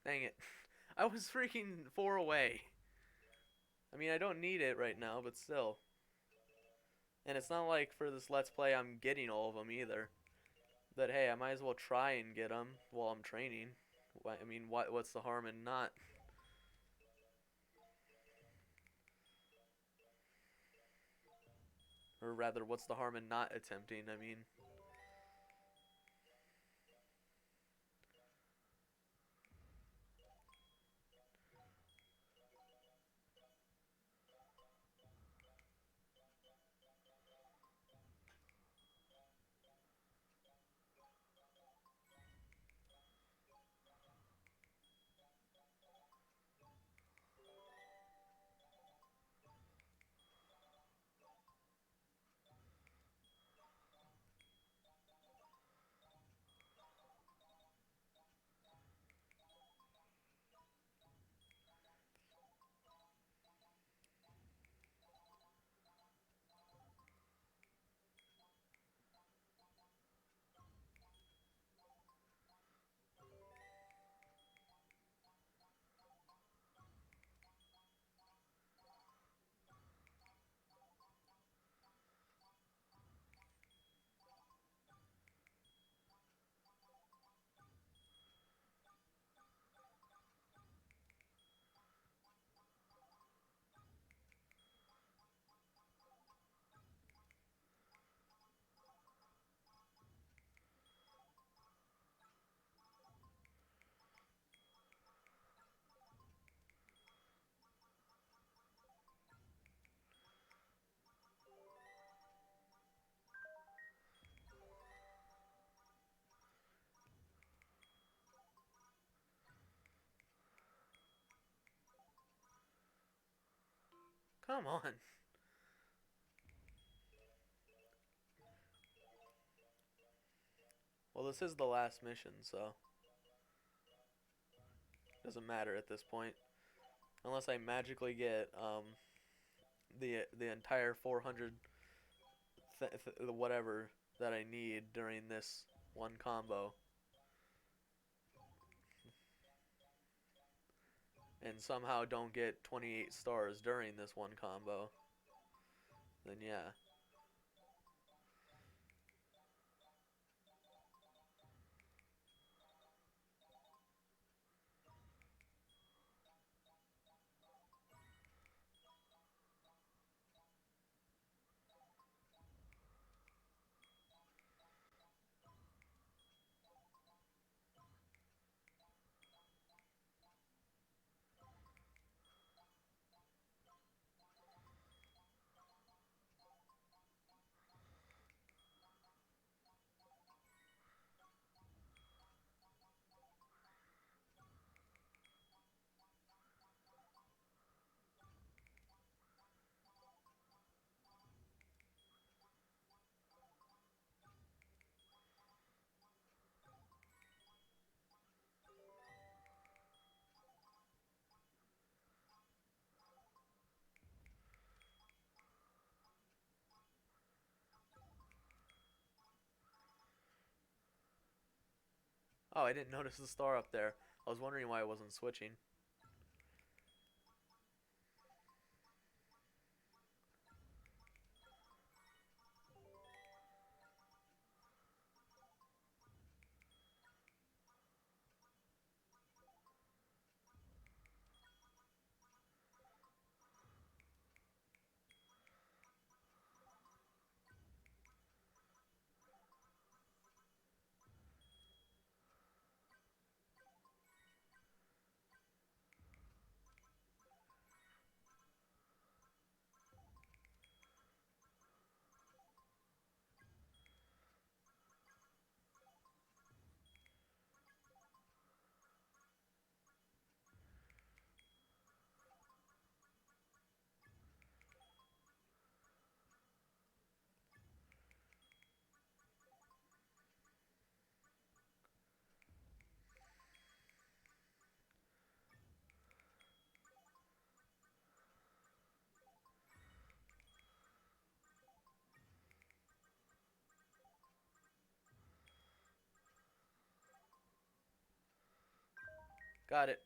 Dang it. I was freaking 4 away. I mean, I don't need it right now, but still. And it's not like for this Let's Play I'm getting all of them either. But hey, I might as well try and get them while I'm training. I mean, what's the harm in not? Or rather, what's the harm in not attempting? I mean... Come on. Well, this is the last mission, so... doesn't matter at this point. Unless I magically get, the entire 400... whatever that I need during this one combo. And somehow don't get 28 stars during this one combo. Then yeah. Oh, I didn't notice the star up there. I was wondering why I wasn't switching. Got it.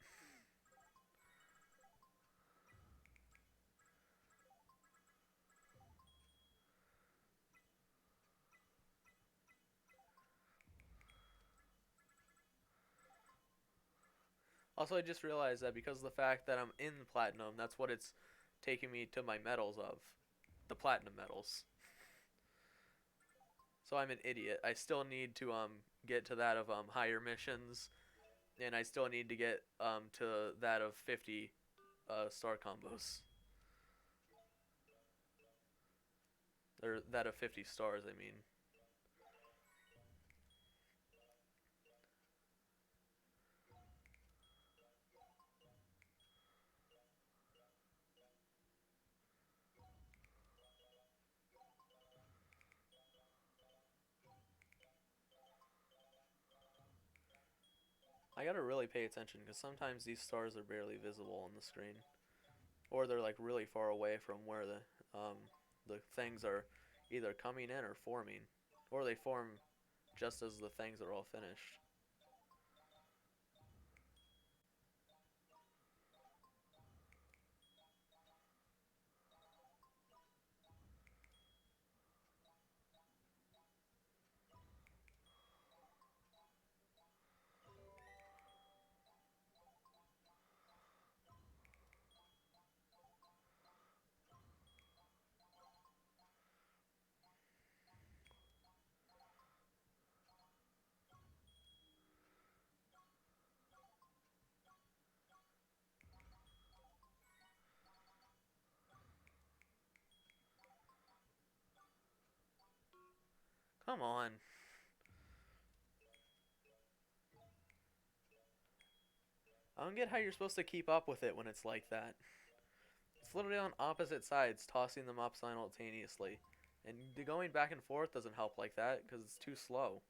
Also, I just realized that because of the fact that I'm in platinum, that's what it's taking me to my medals of. The platinum medals. So I'm an idiot. I still need to get to that of higher missions, and I still need to get to that of 50 star combos. Or that of 50 stars, I mean. I gotta really pay attention because sometimes these stars are barely visible on the screen, or they're like really far away from where the things are either coming in or forming, or they form just as the things are all finished. Come on. I don't get how you're supposed to keep up with it when it's like that. It's literally on opposite sides, tossing them up simultaneously. And going back and forth doesn't help like that because it's too slow.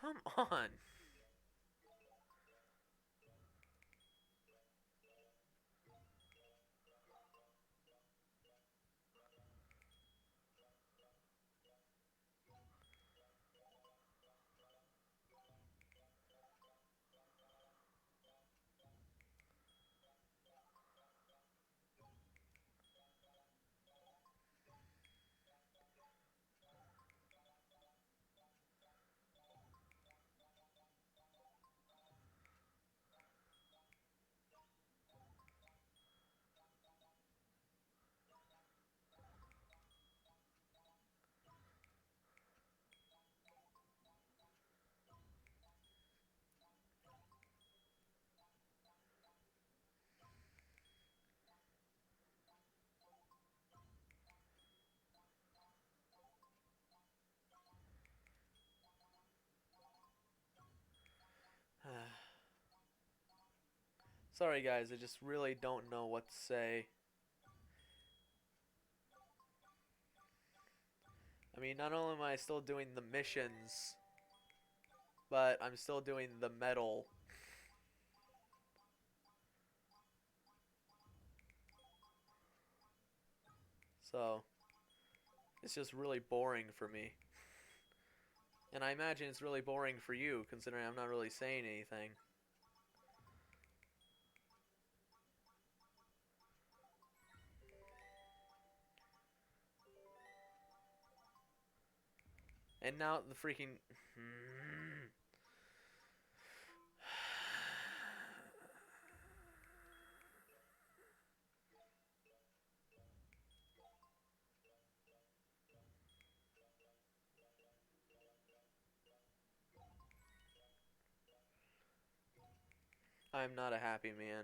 Come on. Sorry guys, I just really don't know what to say. I mean, not only am I still doing the missions, but I'm still doing the medal. So, it's just really boring for me. And I imagine it's really boring for you, considering I'm not really saying anything. And now the freaking... I'm not a happy man.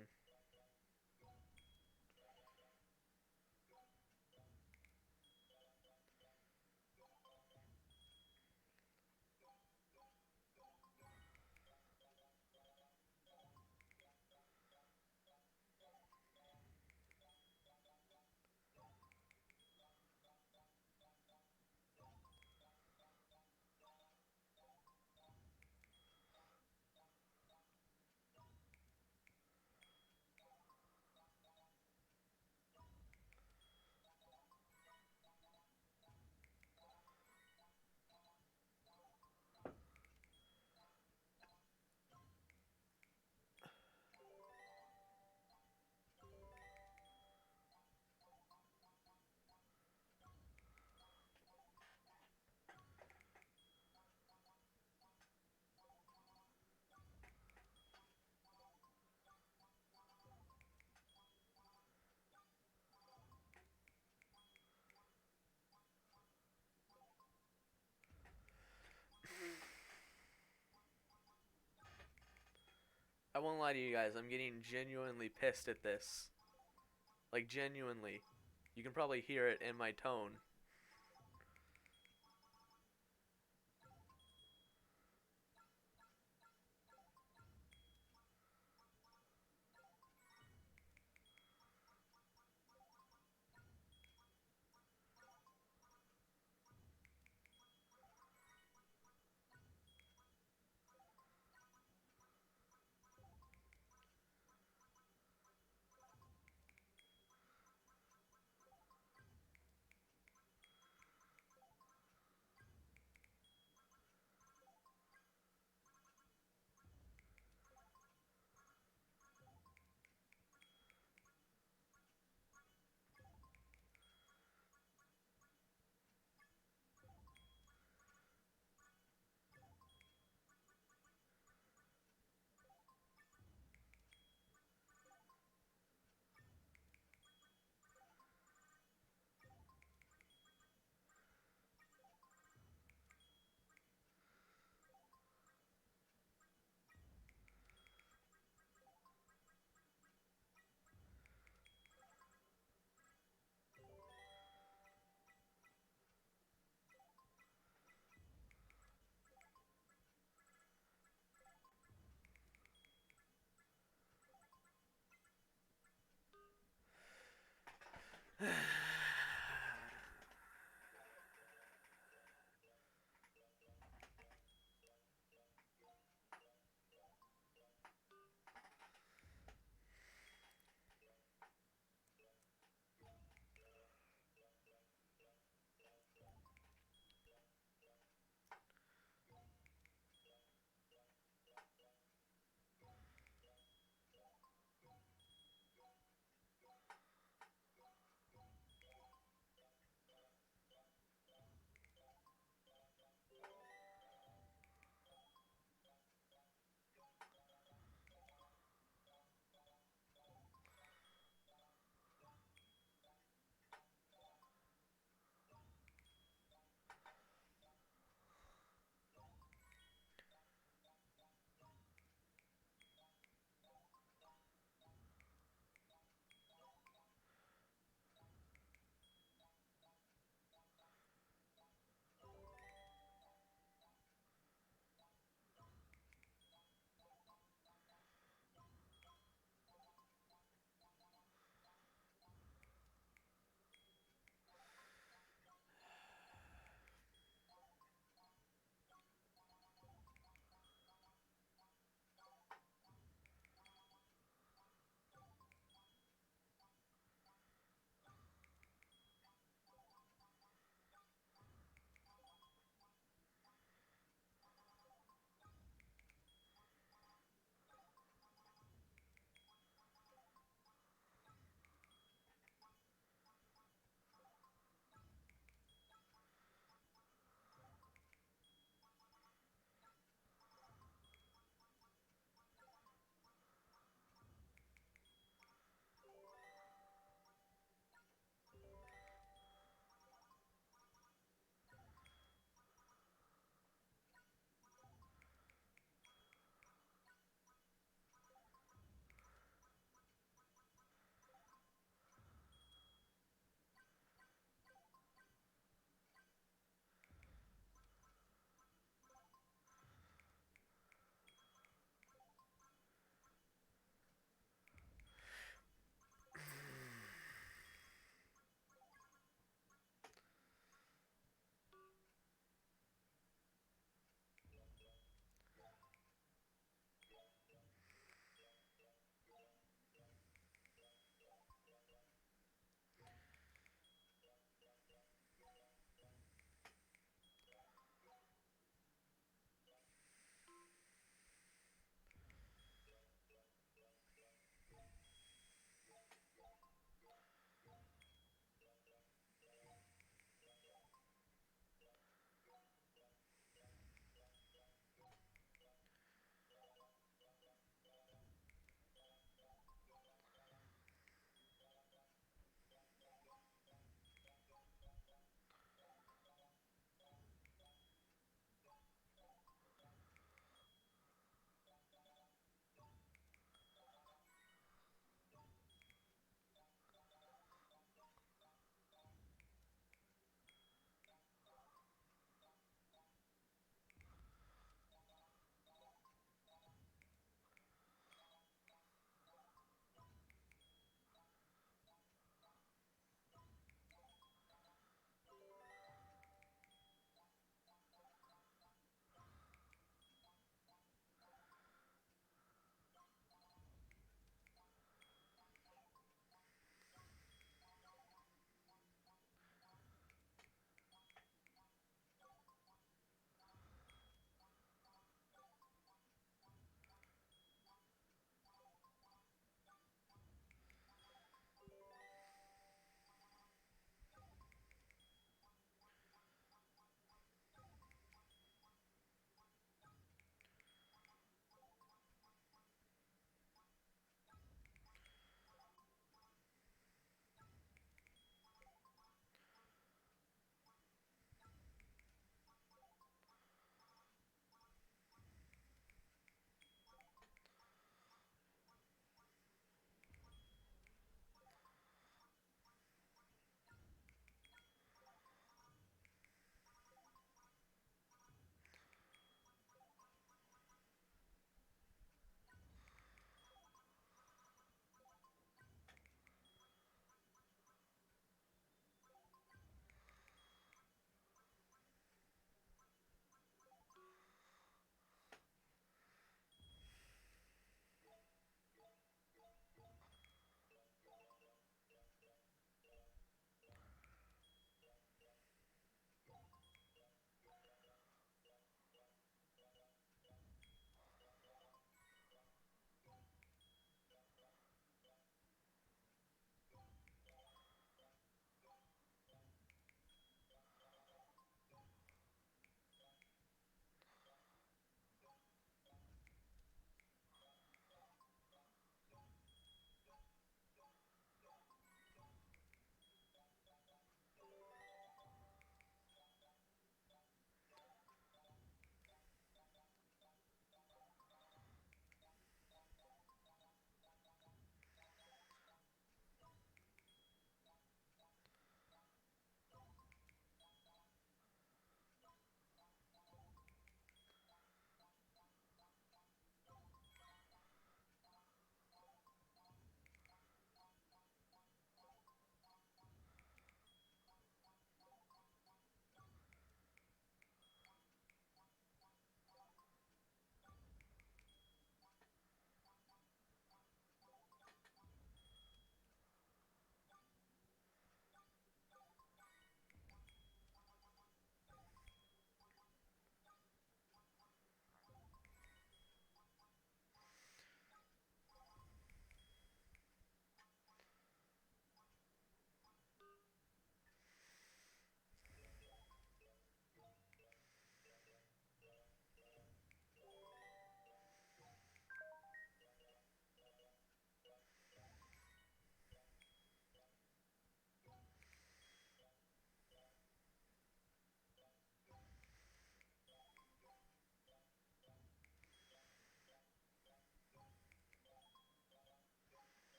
I won't lie to you guys, I'm getting genuinely pissed at this. Like, genuinely. You can probably hear it in my tone.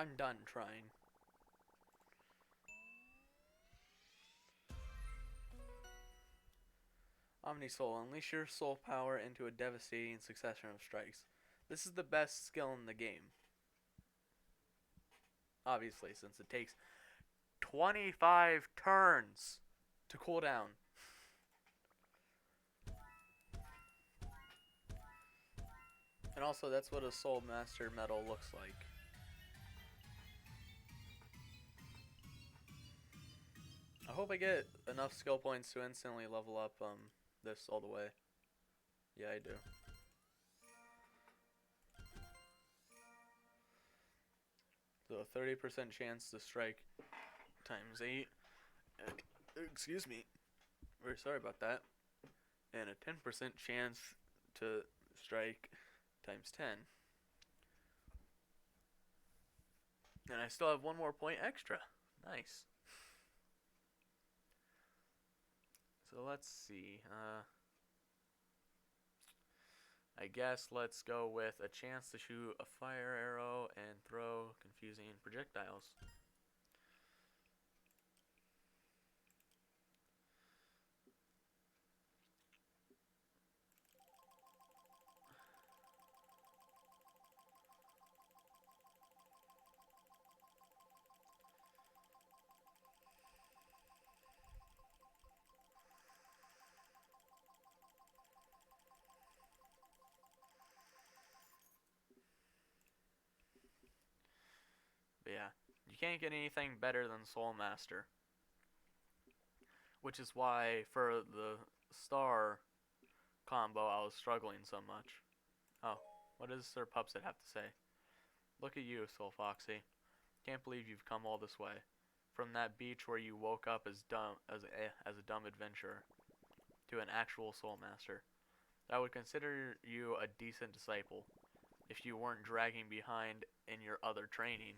I'm done trying. Omnisoul, unleash your soul power into a devastating succession of strikes. This is the best skill in the game. Obviously, since it takes 25 turns to cool down. And also, that's what a Soul Master medal looks like. I hope I get enough skill points to instantly level up this all the way. Yeah, I do. So a 30% chance to strike times 8. Excuse me. Very sorry about that. And a 10% chance to strike times 10. And I still have one more point extra. Nice. So let's see. I guess let's go with a chance to shoot a fire arrow and throw confusing projectiles. But yeah, you can't get anything better than Soul Master. Which is why for the star combo I was struggling so much. Oh, what does Sir Pupset have to say? Look at you, SoulFoxie. Can't believe you've come all this way. From that beach where you woke up as a dumb adventurer to an actual Soul Master. I would consider you a decent disciple if you weren't dragging behind in your other training.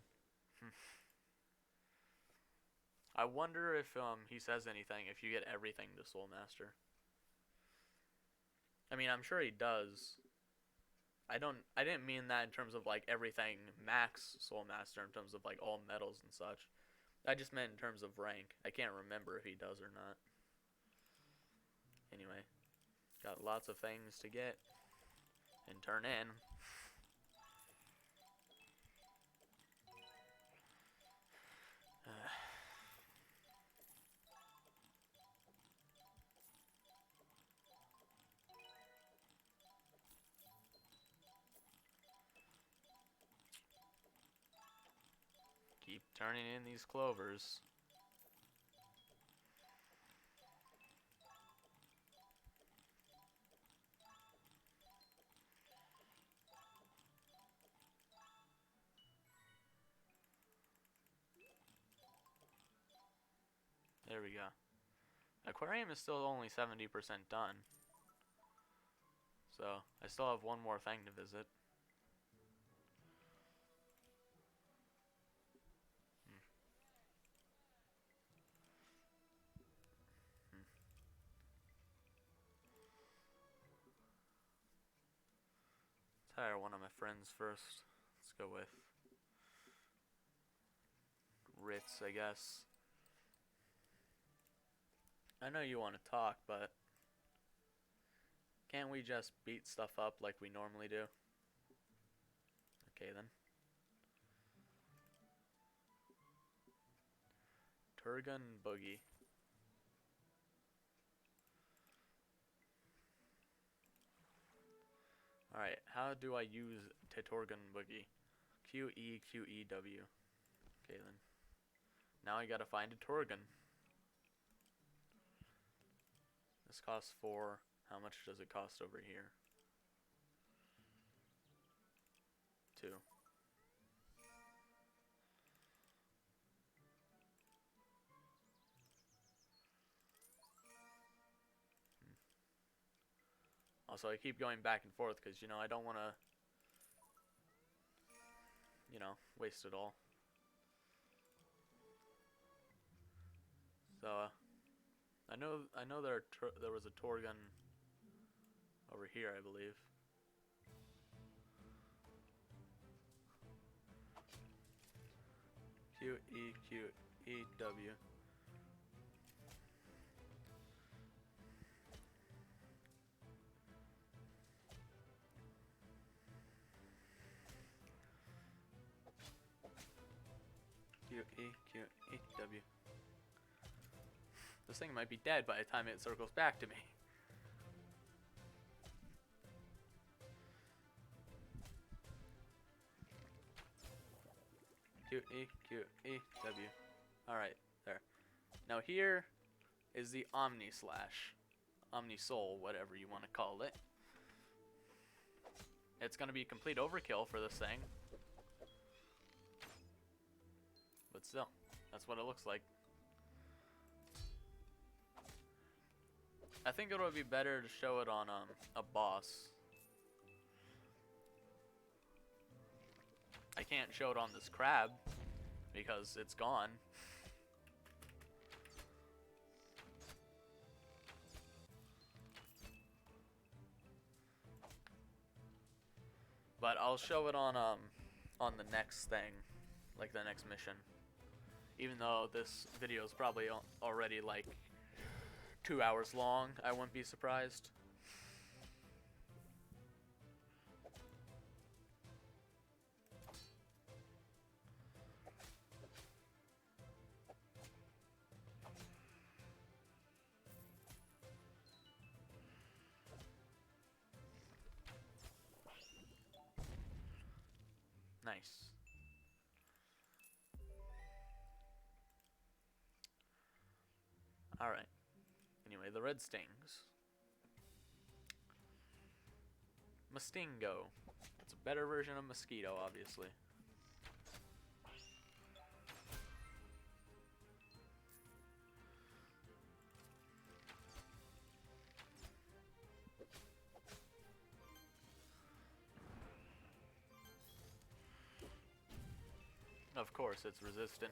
I wonder if he says anything if you get everything to Soul Master. I mean, I'm sure he does. I didn't mean that in terms of like everything max Soul Master in terms of like all medals and such. I just meant in terms of rank. I can't remember if he does or not. Anyway, got lots of things to get and turn in. Keep turning in these clovers. There we go. Aquarium is still only 70% done. So, I still have one more thing to visit. Let's hire one of my friends first. Let's go with Ritz, I guess. I know you want to talk, but can't we just beat stuff up like we normally do? Okay then. Turgun Boogie. Alright, how do I use Torgun Boogie? Q-E, Q-E-W. Okay then. Now I gotta find a Torgun. This costs 4. How much does it cost over here? 2. Also, I keep going back and forth because, you know, I don't want to, you know, waste it all. So, I know there was a Torgun over here, I believe. Q E Q E W. Q E Q E W. This thing might be dead by the time it circles back to me. Q E Q E W. Alright, there. Now here is the Omni Slash. Omni Soul, whatever you want to call it. It's going to be complete overkill for this thing. But still, that's what it looks like. I think it would be better to show it on a boss. I can't show it on this crab because it's gone. But I'll show it on the next thing, like the next mission. Even though this video is probably already like 2 hours long, I wouldn't be surprised. Nice. Alright. Anyway, the red stings. Mastingo. It's a better version of mosquito, obviously. Of course, it's resistant.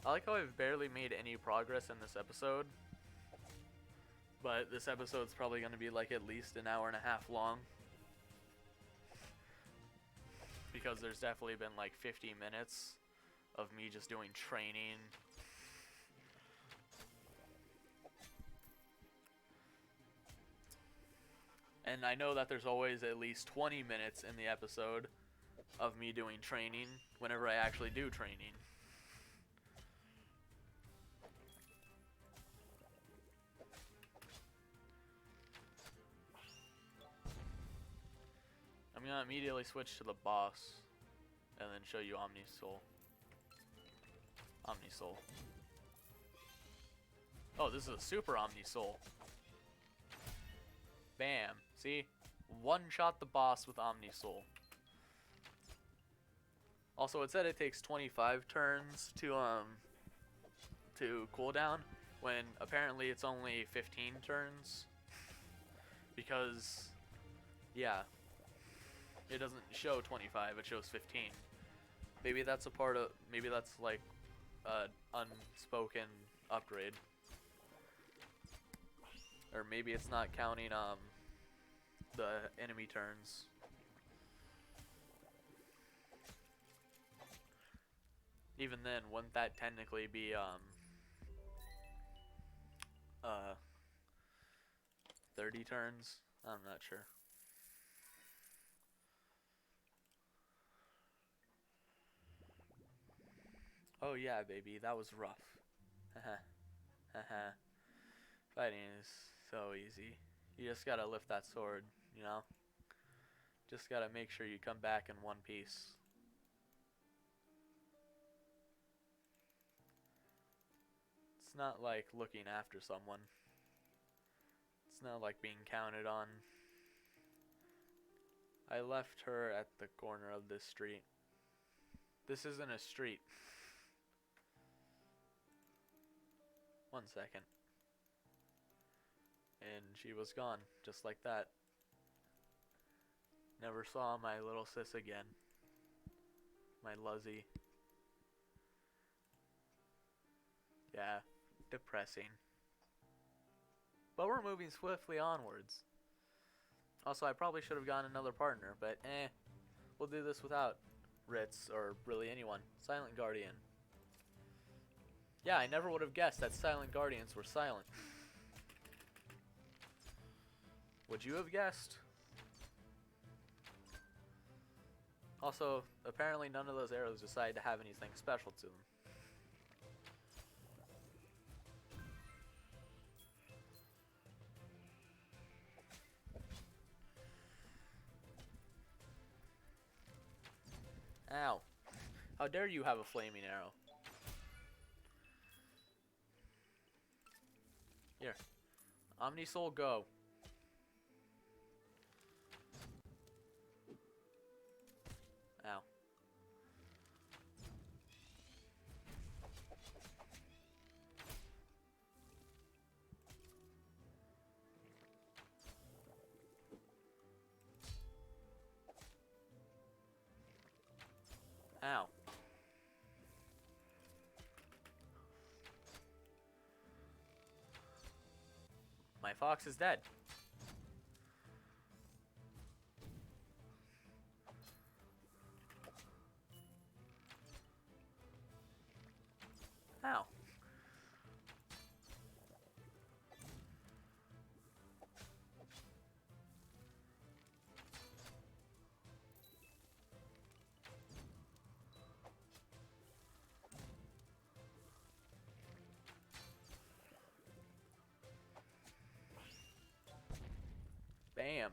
I like how I've barely made any progress in this episode. But this episode's probably going to be like at least an hour and a half long. Because there's definitely been like 50 minutes of me just doing training. And I know that there's always at least 20 minutes in the episode of me doing training whenever I actually do training. I'm gonna immediately switch to the boss and then show you Omni Soul. Omni Soul. Oh, this is a super Omni Soul. Bam. See? One shot the boss with Omni Soul. Also, it said it takes 25 turns to cooldown, when apparently it's only 15 turns. Because, yeah, it doesn't show 25, it shows 15. Maybe that's a part of, maybe that's like an unspoken upgrade. Or maybe it's not counting the enemy turns. Even then, wouldn't that technically be 30 turns? I'm not sure. Oh yeah, baby, that was rough. Haha. Haha. Fighting is so easy. You just gotta lift that sword, you know? Just gotta make sure you come back in one piece. It's not like looking after someone. It's not like being counted on. I left her at the corner of this street. This isn't a street. 1 second. And she was gone, just like that. Never saw my little sis again. My Luzzy. Yeah, depressing. But we're moving swiftly onwards. Also, I probably should have gotten another partner, but we'll do this without Ritz or really anyone. Silent Guardian. Yeah, I never would have guessed that Silent Guardians were silent. Would you have guessed? Also, apparently none of those arrows decide to have anything special to them. Ow. How dare you have a flaming arrow? Here. Omni Soul, go. Ow. Ow. My fox is dead. Ow. Bam.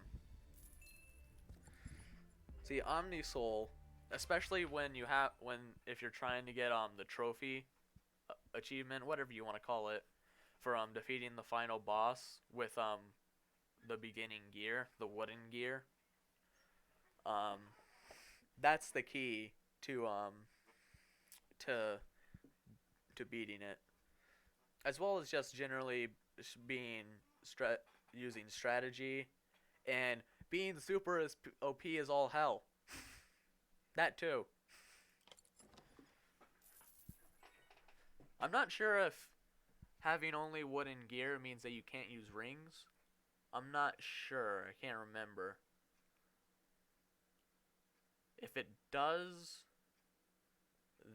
See, Omni Soul, especially if you're trying to get the trophy achievement, whatever you want to call it, for defeating the final boss with the beginning gear, the wooden gear. That's the key to to beating it, as well as just generally being using strategy and being super as OP as all hell. That too. I'm not sure if having only wooden gear means that you can't use rings. I'm not sure. I can't remember. If it does,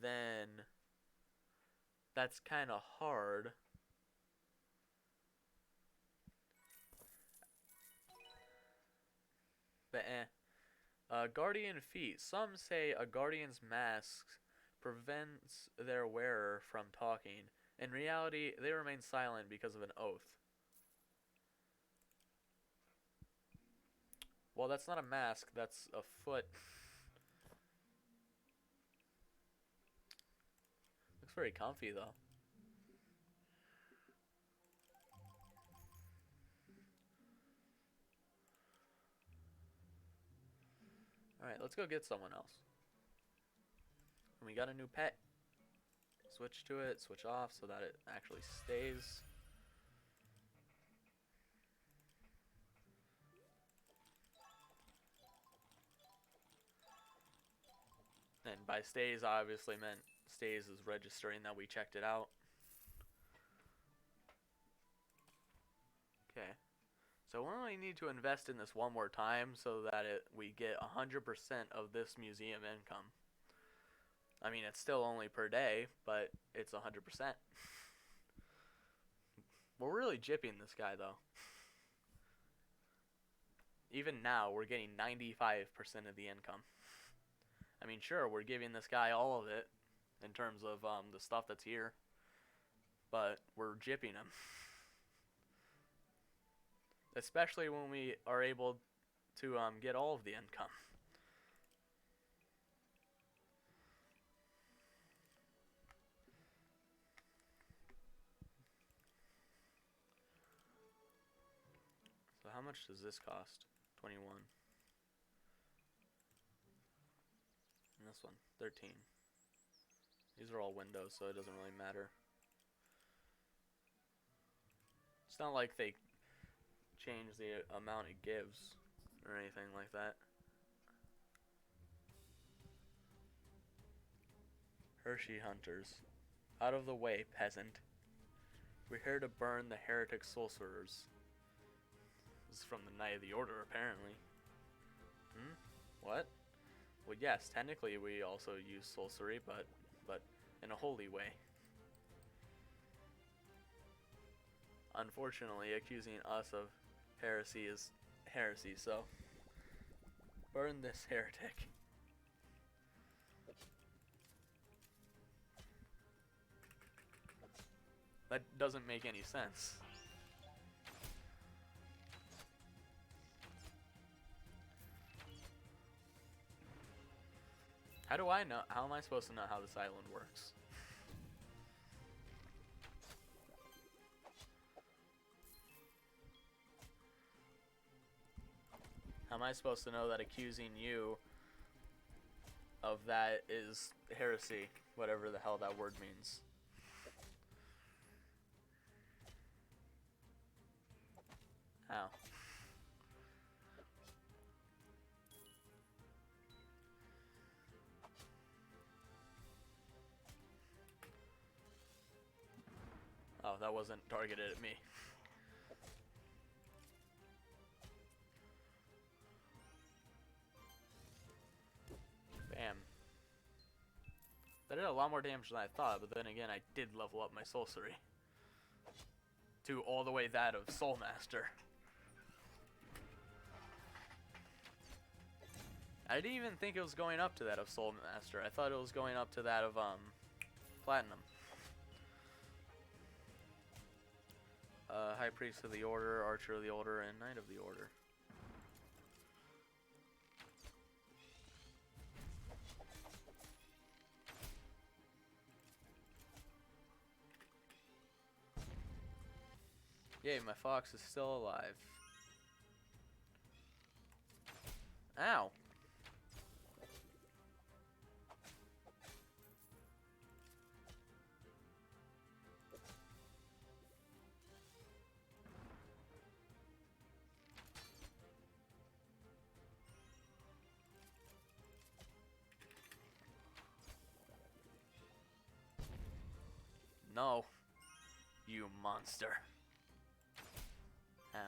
then that's kind of hard. But Guardian feat. Some say a guardian's mask prevents their wearer from talking. In reality, they remain silent because of an oath. Well, that's not a mask, that's a foot. Looks very comfy, though. Alright, let's go get someone else. And we got a new pet. Switch to it, switch off so that it actually stays. And by stays, I obviously meant stays is registering that we checked it out. Okay. So we only need to invest in this one more time so that we get 100% of this museum income. I mean, it's still only per day, but it's 100%. We're really gypping this guy, though. Even now, we're getting 95% of the income. I mean, sure, we're giving this guy all of it in terms of the stuff that's here, but we're gypping him. Especially when we are able to get all of the income. So how much does this cost? 21. And this one, 13. These are all windows, so it doesn't really matter. It's not like they change the amount it gives or anything like that. Hershey Hunters. Out of the way, peasant. We're here to burn the heretic sorcerers. This is from the Knight of the Order, apparently. What? Well, yes, technically we also use sorcery, but in a holy way. Unfortunately, accusing us of heresy is heresy, so burn this heretic. That doesn't make any sense. How do I know? How am I supposed to know how this island works? How am I supposed to know that accusing you of that is heresy? Whatever the hell that word means. How? Oh, that wasn't targeted at me. Bam. That did a lot more damage than I thought, but then again, I did level up my sorcery to all the way that of Soul Master. I didn't even think it was going up to that of Soul Master. I thought it was going up to that of Platinum. High Priest of the Order, Archer of the Order, and Knight of the Order. Yay, my fox is still alive. Ow! No, you monster. Ow.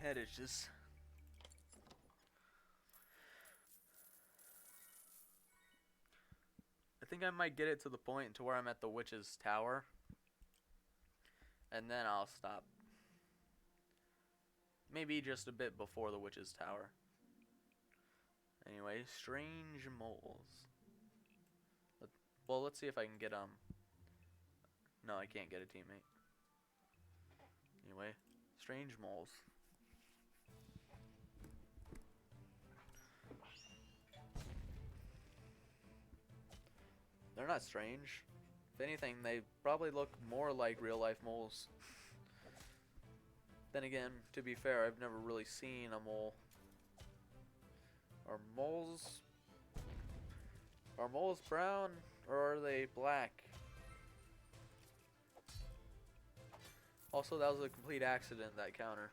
Head itches. I think I might get it to the point to where I'm at the witch's tower, and then I'll stop. Maybe just a bit before the witch's tower. Anyway, strange moles. Well, let's see if I can get No, I can't get a teammate. Anyway, strange moles. They're not strange. If anything, they probably look more like real-life moles. Then again, to be fair, I've never really seen a mole. Are moles brown, or are they black? Also, that was a complete accident, that counter.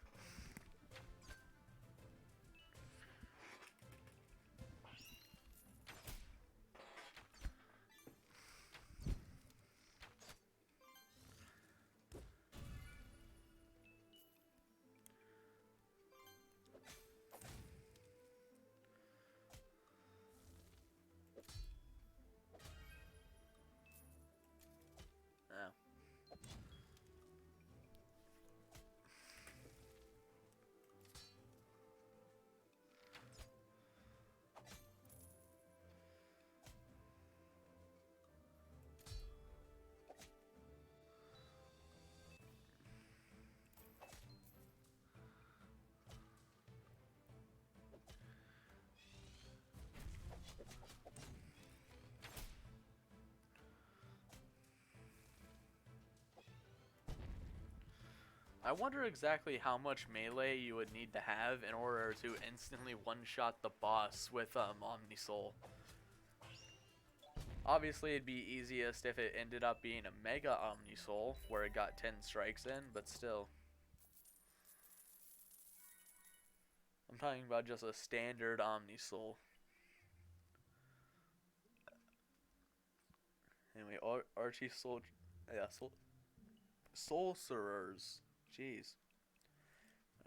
I wonder exactly how much melee you would need to have in order to instantly one-shot the boss with Omnisoul. Obviously, it'd be easiest if it ended up being a Mega Omnisoul, where it got 10 strikes in, but still. I'm talking about just a standard Omnisoul. Anyway, Archie Soul... Yeah, Sorcerers. Jeez.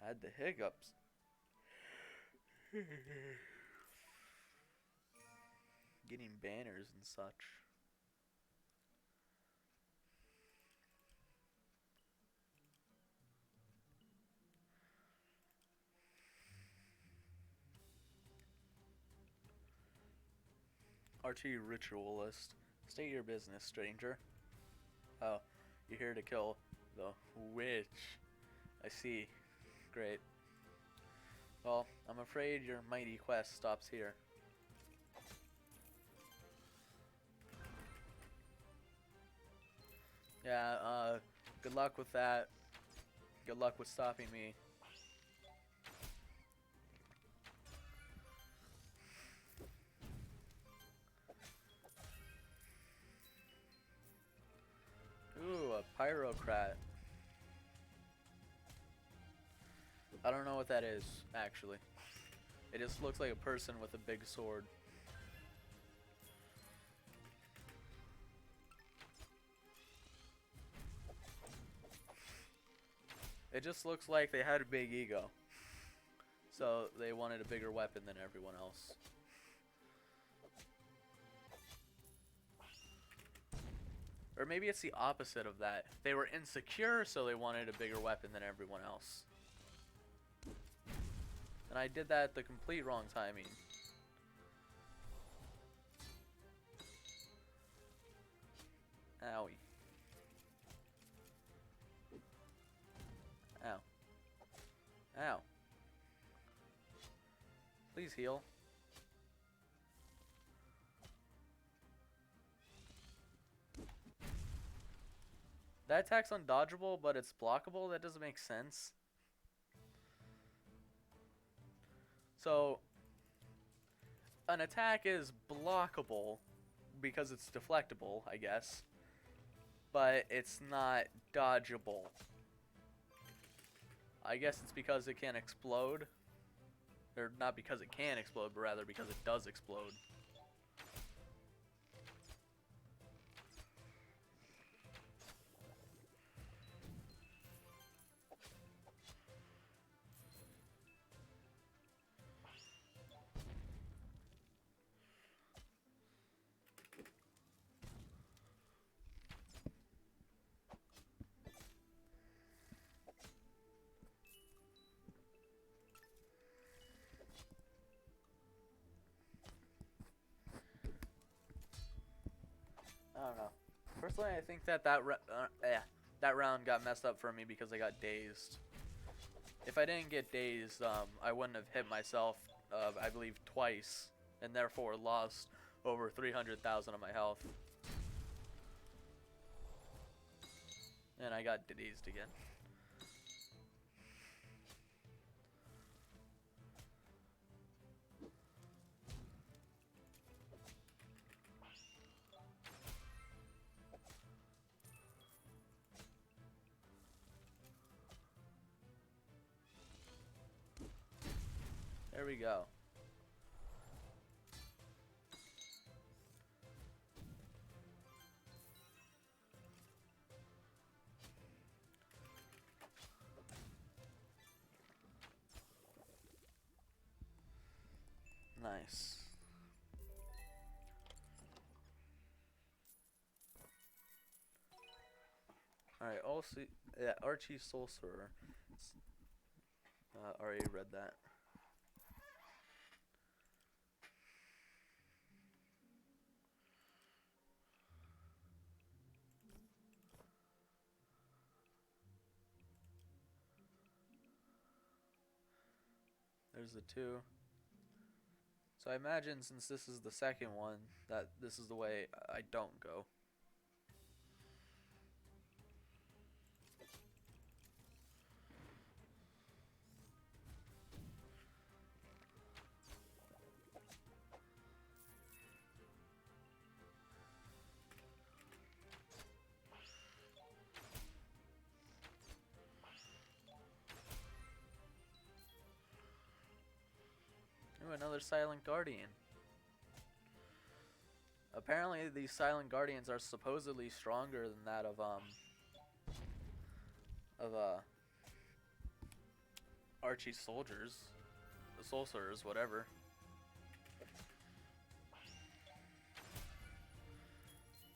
I had the hiccups. Getting banners and such. Archie Ritualist. State your business, stranger. Oh, you're here to kill the witch. I see. Great. Well, I'm afraid your mighty quest stops here. Yeah, good luck with that. Good luck with stopping me. Ooh, a pyrocrat. I don't know what that is, actually. It just looks like a person with a big sword. It just looks like they had a big ego. So they wanted a bigger weapon than everyone else. Or maybe it's the opposite of that. They were insecure, so they wanted a bigger weapon than everyone else. And I did that at the complete wrong timing. Owie. Ow. Ow. Please heal. That attack's undodgeable, but it's blockable? That doesn't make sense. So, an attack is blockable because it's deflectable, I guess. But it's not dodgeable. I guess it's because it can explode. Or not because it can explode, but rather because it does explode. I don't know. Personally, I think that that round got messed up for me because I got dazed. If I didn't get dazed, I wouldn't have hit myself, I believe, twice, and therefore lost over 300,000 of my health. And I got dazed again. There we go. Nice. Alright, also, yeah, Archie Sorcerer. Already read that. There's the two. So I imagine since this is the second one, that this is the way I don't go. Ooh, another Silent Guardian. Apparently these Silent Guardians are supposedly stronger than that of Archie's soldiers, the sorcerers, whatever.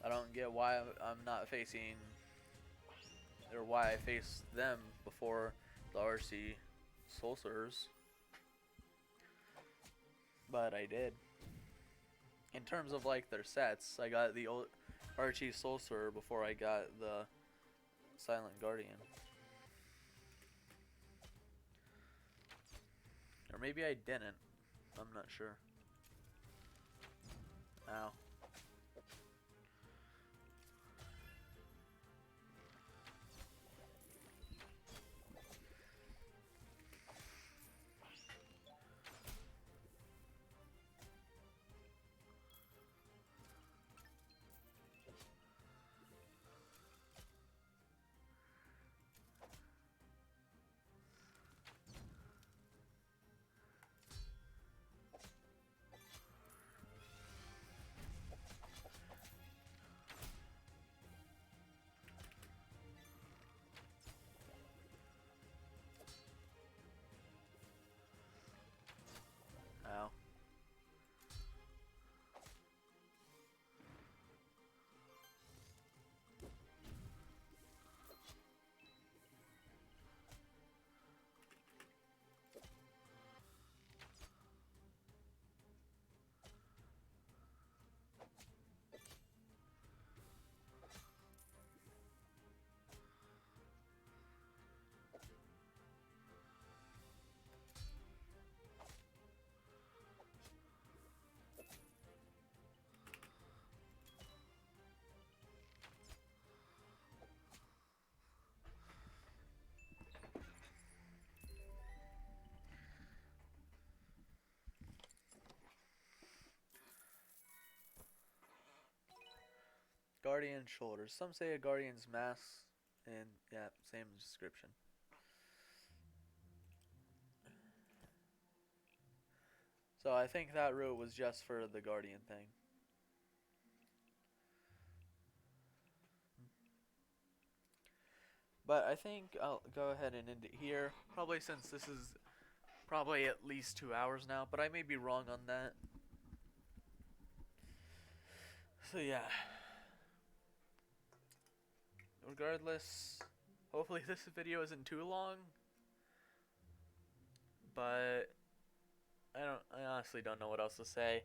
I don't get why I'm not facing, or why I faced them before the Archie sorcerers, but I did. In terms of like their sets, I got the old Archie sorcerer before I got the Silent Guardian. Or maybe I didn't. I'm not sure. Ow. Ow. Guardian shoulders. Some say a guardian's mass, and yeah, same description. So I think that route was just for the guardian thing. But I think I'll go ahead and end it here. Probably since this is probably at least 2 hours now, but I may be wrong on that. So yeah. Regardless, hopefully this video isn't too long. But I honestly don't know what else to say.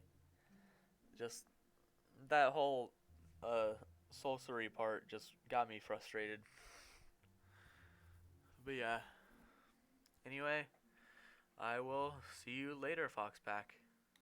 Just that whole sorcery part just got me frustrated. But yeah. Anyway, I will see you later, Foxpack.